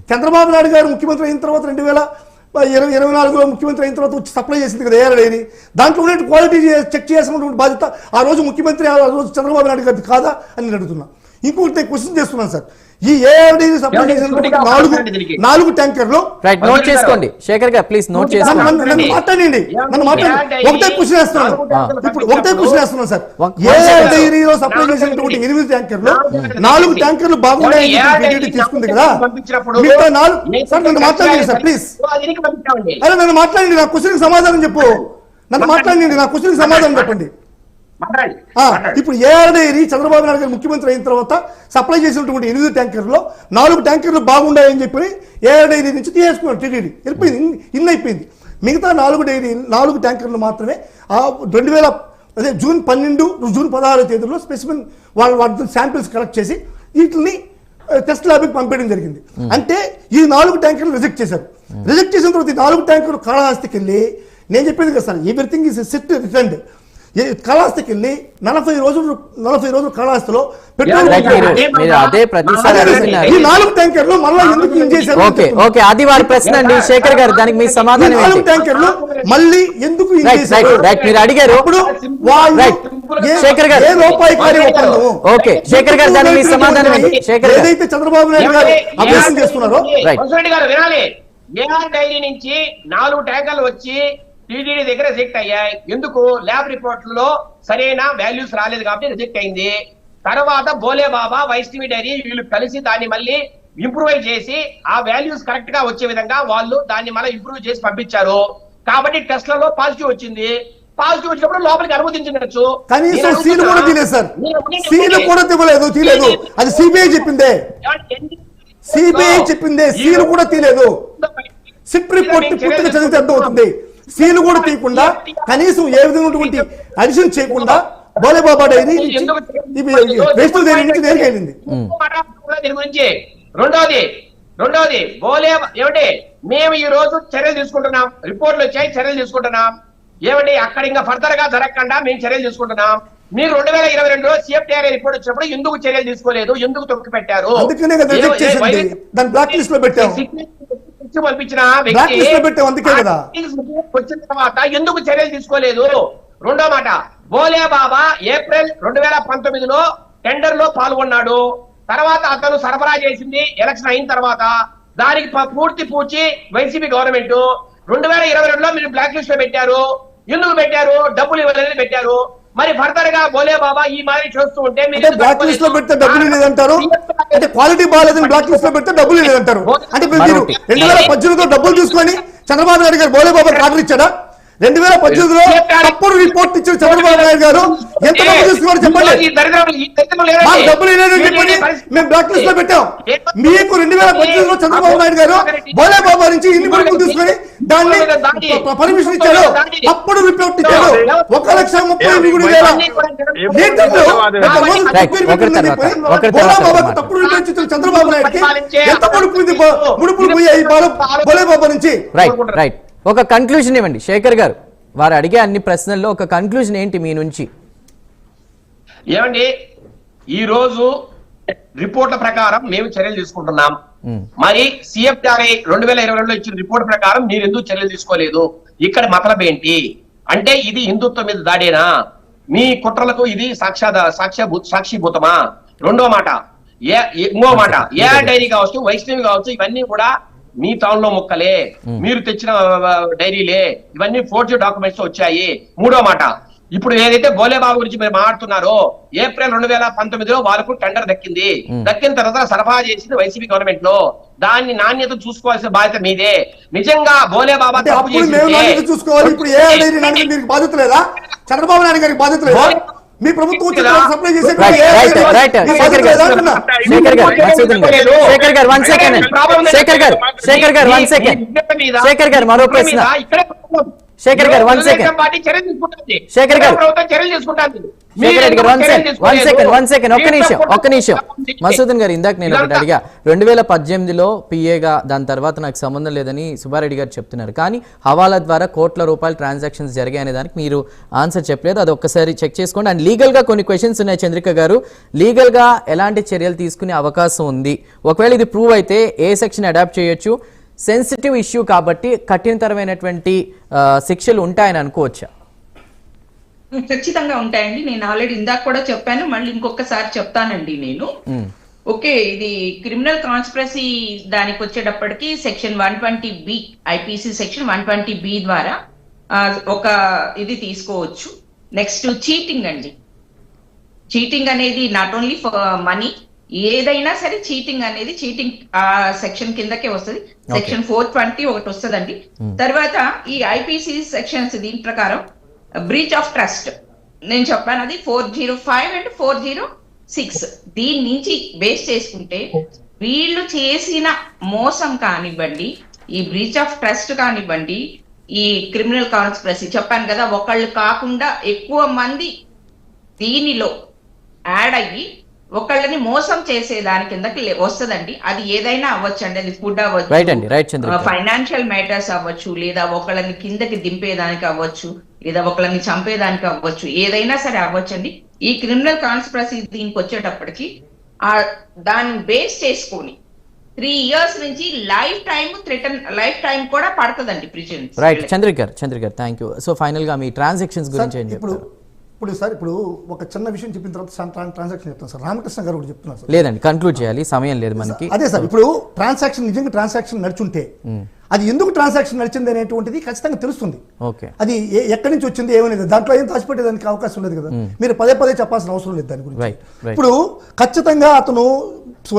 చంద్రబాబు నాయుడు గారు ముఖ్యమంత్రి అయిన తర్వాత 2024లో ముఖ్యమంత్రి అయిన తర్వాత వచ్చి సప్లై చేసింది కదా ఏఆర్ డైరీ. దాంట్లో ఉన్న క్వాలిటీ చెక్ చేయాల్సినటువంటి బాధ్యత ఆ రోజు ముఖ్యమంత్రి, ఆ రోజు చంద్రబాబు నాయుడు గారిది కాదా అని నేను అడుగుతున్నా. ఇంకొకటి నేను క్వశ్చన్ చేస్తున్నాను సార్, ఈ ఏఆర్ డైరీ సప్లై చేసినటువంటి 4 ట్యాంకర్లు నోట్ చేసుకోండి. శేఖర్ గారు ప్లీజ్ నోట్ చేసుకోండి. నన్ను మాట్లాడండి. ఒకటే క్వశ్చన్ వేస్తున్నాను. ఇప్పుడు ఒకటే క్వశ్చన్ వేస్తున్నాను సార్, ఏఆర్ డైరీలో సప్లై చేసినటువంటి 8 ట్యాంకర్లు 4 ట్యాంకర్లు బాగున్నాయని తీసుకుంది కదా, మిగతా 4 సార్ నన్ను మాట్లాడండి సార్ ప్లీజ్. అరే నన్ను మాట్లాడండి, నా క్వశ్చన్ సమాధానం చెప్పు. నన్ను మాట్లాడండి, నా క్వశ్చన్ సమాధానం చెప్పండి. ఇప్పుడు ఏఆర్ డైరీ చంద్రబాబు నాయుడు గారు ముఖ్యమంత్రి అయిన తర్వాత సప్లై చేసినటువంటి 8 ట్యాంకర్లో 4 ట్యాంకర్లు బాగుండాయని చెప్పి ఏఆర్ డైరీ నుంచి తీసేసుకున్నారు టీటీడీ. వెళ్ళిపోయింది, అయిపోయింది. మిగతా 4 ట్యాంకర్లు మాత్రమే జూన్ 12, జూన్ 16 తేదీలో స్పెసిమెన్ వాళ్ళ శాంపిల్స్ కలెక్ట్ చేసి వీటిని టెస్ట్ ల్యాబ్కి పంపించడం జరిగింది. అంటే ఈ 4 ట్యాంకర్లు రిజెక్ట్ చేశారు. రిజెక్ట్ చేసిన తర్వాత ఈ 4 ట్యాంకర్లు కాళహస్తికి వెళ్ళి, నేను చెప్పేది కదా sir, everything is sit returned. కాళహస్తికి వెళ్ళి 40 రోజులు కాళహస్తిలో పెట్రోల్ అదే ప్రతిసారి ఈ 4 ట్యాంకర్లు మళ్ళీ ఎందుకు యూజ్ చేశారు? ఓకే అది వారి ప్రశ్న అండి. శేఖర్ గారు దానికి మీ సమాధానం 4 ట్యాంకర్లు మళ్ళీ ఎందుకు యూజ్ చేశారు? మీరు అడిగారు. అప్పుడు వాళ్ళు శేఖర్ గారు ఏ రూపాయికారి ఒప్పందం? ఓకే శేఖర్ గారు దానికి మీ సమాధానం ఏంటి? శేఖర్ ఏదైతే చంద్రబాబు నాయుడు గారు అభ్యాసం చేస్తున్నారో వినాలి. ఏఆర్ డైరీ నుంచి 4 ట్యాంకర్లు వచ్చి టీటీడీ దగ్గర రిజెక్ట్ అయ్యాయి. ఎందుకు? ల్యాబ్ రిపోర్ట్లలో సరైన వాల్యూస్ రాలేదు కాబట్టి రిజెక్ట్ అయింది. తర్వాత బోలేబాబా, వైష్ణవి డైరీ వీళ్ళు కలిసి దాన్ని మళ్ళీ ఇంప్రూవ్ చేసి ఆ వాల్యూస్ కరెక్ట్ గా వచ్చే విధంగా వాళ్ళు దాన్ని మళ్ళీ ఇంప్రూవ్ చేసి పంపించారు. కాబట్టి టెస్ట్లలో పాజిటివ్ వచ్చింది. పాజిటివ్ వచ్చినప్పుడు లోపలికి అనుమతించవచ్చు. కనీసం సీలు కూడా తీయలేదు సార్, సీలు కూడా తీయలేదు. అది సిబిఐ చెప్పిందే, సీలు కూడా తీయలేదు. సిట్ రిపోర్ట్ పూర్తిగా చదివితే అర్థమవుతుంది. సీలు కూడా తీయకుండా కనీసం ఏ విధమైనటువంటి అడిషన్ చేయకుండా బోలేబాబా డైరీ వేస్ట్ డైరీ నుంచి నేరుకెళ్ళింది. దీని గురించి రెండోది ఏమంటే మేము ఈ రోజు చర్యలు తీసుకుంటున్నాం. రిపోర్ట్లు వచ్చాయి, చర్యలు తీసుకుంటున్నాం. ఏమండి అక్కడ ఇంకా ఫర్దర్ గా జరగకుండా మేము చర్యలు తీసుకుంటున్నాం. మీరు 2022లో సిఎఫ్టిఆర్ఐ రిపోర్ట్ వచ్చినప్పుడు ఎందుకు చర్యలు తీసుకోలేదు? ఎందుకు తొక్కి పెట్టారు? పంపించిన వ్యక్తి వచ్చిన తర్వాత ఎందుకు చర్యలు తీసుకోలేదు? రెండో మాట, బోలేబాబా ఏప్రిల్ 2019లో టెండర్ లో పాల్గొన్నాడు. తర్వాత అతను సరఫరా చేసింది ఎలక్షన్ అయిన తర్వాత. దానికి పూర్తి వైసీపీ గవర్నమెంట్ 2022లో మీరు బ్లాక్ లిస్ట్ లో పెట్టారు. ఎందుకు పెట్టారు? డబ్బులు ఇవ్వలేదని పెట్టారు. మరి ఫర్దర్ గా బోలేబాబా ఈ మాదిరి చూస్తూ ఉంటే బ్లాక్ లిస్ట్ లో పెడితే డబ్బులు లేదంటారు, అంటే క్వాలిటీ బాగాలేదని బ్లాక్ లిస్ట్ లో పెడితే డబ్బులు లేదంటారు. అంటే మీరు 2018లో డబ్బులు తీసుకొని చంద్రబాబు నాయుడు గారు బోలేబాబా ఆర్డర్ ఇచ్చాడా? 2018లో తప్పుడు రిపోర్ట్ ఇచ్చిన చంద్రబాబు నాయుడు గారు ఎంత డబ్బు తీసుకున్నారో చెప్పండి. మాకు డబ్బులు లేదని చెప్పండి, మేము బ్లాక్ లిస్ట్ లో పెట్టాం. మీకు 2018లో చంద్రబాబు నాయుడు గారు బోలే బాబా నుంచి ఇన్ని కొడుకులు తీసుకొని దాన్ని పర్మిషన్ ఇచ్చాడు, అప్పుడు రిపోర్ట్ ఇచ్చాడు. 1,33,000 తప్పుడు రిపోర్ట్ ఇచ్చిన చంద్రబాబు నాయుడుకి ఎంత ముడుపులు పోయాయి బోలే బాబా నుంచి. రైట్ ఒక కన్క్లూజన్ ఇవ్వండి శేఖర్ గారు, వారు అడిగే అన్ని ప్రశ్నల్లో ఒక కన్క్లూజన్ ఏంటి మీ నుంచి? ఏమండి, ఈ రోజు రిపోర్ట్ల ప్రకారం మేము చర్యలు తీసుకుంటున్నాం. మరి సిఎఫ్ఆర్ఐ 2022లో ఇచ్చిన రిపోర్ట్ ప్రకారం మీరు ఎందుకు చర్యలు తీసుకోలేదు? ఇక్కడ మతలబ్ ఏంటి అంటే ఇది హిందుత్వం మీద దాడేనా? మీ కుట్రలకు ఇది సాక్షిభూతమా? రెండో మాట, ఇంకో మాట, ఏ డైరీ కావచ్చు, వైష్ణవి కావచ్చు, ఇవన్నీ కూడా మీ టౌన్ లో మొక్కలే, మీరు తెచ్చిన డైరీలే, ఇవన్నీ ఫోర్జరీ డాక్యుమెంట్స్ వచ్చాయి. మూడో మాట, ఇప్పుడు ఏదైతే బోలేబాబు గురించి మీరు మాట్లాడుతున్నారో ఏప్రిల్ 2019లో వాళ్ళకు టెండర్ దక్కింది. దక్కిన తర్వాత సరఫరా చేసింది వైసీపీ గవర్నమెంట్ లో. దాన్ని నాణ్యత చూసుకోవాల్సిన బాధ్యత మీదే. నిజంగా బోలేబాబా చూసుకోవాలి. ఇప్పుడు ఏ డైరీ నాణ్యత మీకు బాధ్యత లేదా? చంద్రబాబు నాయుడు గారికి బాధ్యత లేదా? మీ ప్రభుత్వం సప్లై చేసే శేఖర్ గారు మరో ప్రశ్న. శేఖర్ గారు 1 సెకండ్. శేఖర్ గారు 1 సెకండ్ ఒక్క నిమిషం. మసూదన్ గారు, ఇందాక నేను ఒకటి అడిగా, 2018లో పిఏగా, దాని తర్వాత నాకు సంబంధం లేదని సుబ్బారెడ్డి గారు చెప్తున్నారు. కానీ హవాలా ద్వారా కోట్ల రూపాయల ట్రాన్సాక్షన్స్ జరిగాయనే దానికి మీరు ఆన్సర్ చెప్పలేదు. అది ఒక్కసారి చెక్ చేసుకోండి. అండ్ లీగల్ గా కొన్ని క్వశ్చన్స్ ఉన్నాయి చంద్రిక గారు. లీగల్ గా ఎలాంటి చర్యలు తీసుకునే అవకాశం ఉంది? ఒకవేళ ఇది ప్రూవ్ అయితే ఏ సెక్షన్ అడాప్ట్ చేయొచ్చు? సెన్సిటివ్ ఇష్యూ కాబట్టి కఠినతరమైనటువంటి శిక్షలు ఉంటాయని అనుకోవచ్చా? ఖచ్చితంగా ఉంటాయండి. నేను ఆల్రెడీ ఇందాక కూడా చెప్పాను, మళ్ళీ ఇంకొకసారి చెప్తానండి నేను. ఓకే, ఇది క్రిమినల్ కాన్స్పిరసీ దానికి వచ్చేటప్పటికి section 120B, IPC section 120B ద్వారా ఒక ఇది తీసుకోవచ్చు. నెక్స్ట్ చీటింగ్ అండి. చీటింగ్ అనేది నాట్ ఓన్లీ ఫర్ మనీ, ఏదైనా సరే చీటింగ్ అనేది చీటింగ్ సెక్షన్ కిందకే వస్తుంది. సెక్షన్ 420 ఒకటి వస్తుందండి. తర్వాత ఈ ఐపీసీ సెక్షన్స్ దీని ప్రకారం బ్రీచ్ ఆఫ్ ట్రస్ట్ నేను చెప్పాను, అది 405 అండ్ 406. దీని నుంచి బేస్ చేసుకుంటే వీళ్ళు చేసిన మోసం కానివ్వండి, ఈ బ్రీచ్ ఆఫ్ ట్రస్ట్ కానివ్వండి, ఈ క్రిమినల్ కాన్స్పిరసీ చెప్పాను కదా, ఒకళ్ళు కాకుండా ఎక్కువ మంది దీనిలో యాడ్ అయ్యి ఒకళ్ళని మోసం చేసే దాని కిందకి వస్తుందండి. అది ఏదైనా అవ్వచ్చు అండి, అది ఫుడ్ అవ్వచ్చు, ఫైనాన్షియల్ మ్యాటర్స్ అవ్వచ్చు, లేదా ఒకళ్ళని కిందకి దింపేదానికి అవ్వచ్చు, లేదా ఒకళ్ళని చంపేదానికి అవ్వచ్చు, ఏదైనా సరే అవ్వచ్చండి. ఈ క్రిమినల్ కాన్స్పిరసీ దీనికి వచ్చేటప్పటికి దాన్ని బేస్ చేసుకొని 3 years నుంచి లైఫ్ టైం కూడా పడుతుందండి ప్రిజన్. రైట్ చంద్రిక గారు థ్యాంక్ యూ. సో ఫైనల్ గా మీ ట్రాన్సాక్షన్స్ గురించి ఏం చెప్తారు? ఇప్పుడు ఒక చిన్న విషయం చెప్పిన తర్వాత ట్రాన్సాక్షన్ చెప్తాను సార్. రామకృష్ణ గారు ఒకటి చెప్తున్నారు సార్. లేదండి, కంక్లూడ్ చేయాలి, సమయం లేదు మనకి. అదే సార్, ఇప్పుడు నిజంగా ట్రాన్సాక్షన్ నడుచుంటే అది ఎందుకు ట్రాన్సాక్షన్ నడిచింది అనేటువంటిది ఖచ్చితంగా తెలుస్తుంది. అది ఎక్కడి నుంచి వచ్చింది ఏమనేది దాంట్లో ఏం దాచిపెట్టేదానికి అవకాశం లేదు కదా. మీరు పదే చెప్పాల్సిన అవసరం లేదు దాని గురించి. ఇప్పుడు ఖచ్చితంగా అతను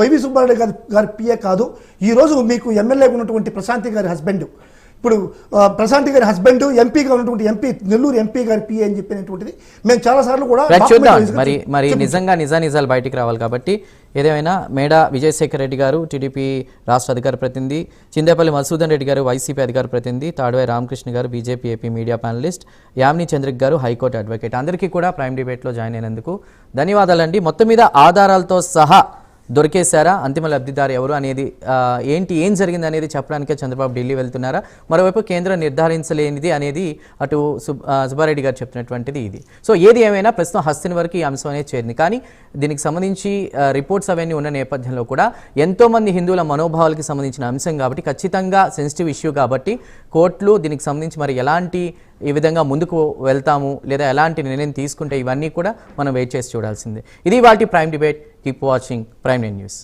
వైవి సుబ్బారెడ్డి గారి పిఏ కాదు. ఈ రోజు మీకు ఎమ్మెల్యేగా ఉన్నటువంటి ప్రశాంతి గారి హస్బెండ్, ఇప్పుడు ప్రశాంతి గారి హస్బెండ్ ఎంపీగా ఉన్నటువంటి నెల్లూరు ఎంపీ గారి పిఏ అని చెప్పినటువంటిది మేము చాలా సార్లు కూడా చూద్దాం. మరి నిజంగా నిజాలు బయటికి రావాలి కాబట్టి ఏదేమైనా మేడా విజయశేఖర్ రెడ్డి గారు టీడీపీ రాష్ట్ర అధికార ప్రతినిధి, చిందేపల్లి మధుసూదన్ రెడ్డి గారు వైసీపీ అధికార ప్రతినిధి, తాడువాయి రామకృష్ణ గారు BJP AP media panelist, Yamini Chandrik గారు హైకోర్టు అడ్వకేట్, అందరికీ కూడా ప్రైమ్ డిబేట్లో జాయిన్ అయినందుకు ధన్యవాదాలండి. మొత్తం మీద ఆధారాలతో సహా దొరికేశారా, అంతిమ లబ్ధిదారు ఎవరు అనేది ఏం జరిగింది అనేది చెప్పడానికే చంద్రబాబు ఢిల్లీ వెళ్తున్నారా, మరోవైపు కేంద్రం నిర్ధారించలేనిది అనేది అటు సుబ్బారెడ్డి గారు చెప్పినటువంటిది ఇది. సో ఏది ఏమైనా ప్రస్తుతం హస్తిని వరకు ఈ అంశం అనేది చేరింది. కానీ దీనికి సంబంధించి రిపోర్ట్స్ అవన్నీ ఉన్న నేపథ్యంలో కూడా ఎంతోమంది హిందువుల మనోభావాలకి సంబంధించిన అంశం కాబట్టి ఖచ్చితంగా సెన్సిటివ్ ఇష్యూ కాబట్టి కోర్టులు దీనికి సంబంధించి మరి ఎలాంటి ఈ విధంగా ముందుకు వెళ్తాము లేదా ఎలాంటి నిర్ణయం తీసుకుంటే ఇవన్నీ కూడా మనం వెయిట్ చేసి చూడాల్సిందే. ఇది వాటి ప్రైమ్ డిబేట్. కీప్ వాచింగ్ ప్రైమ్9 న్యూస్.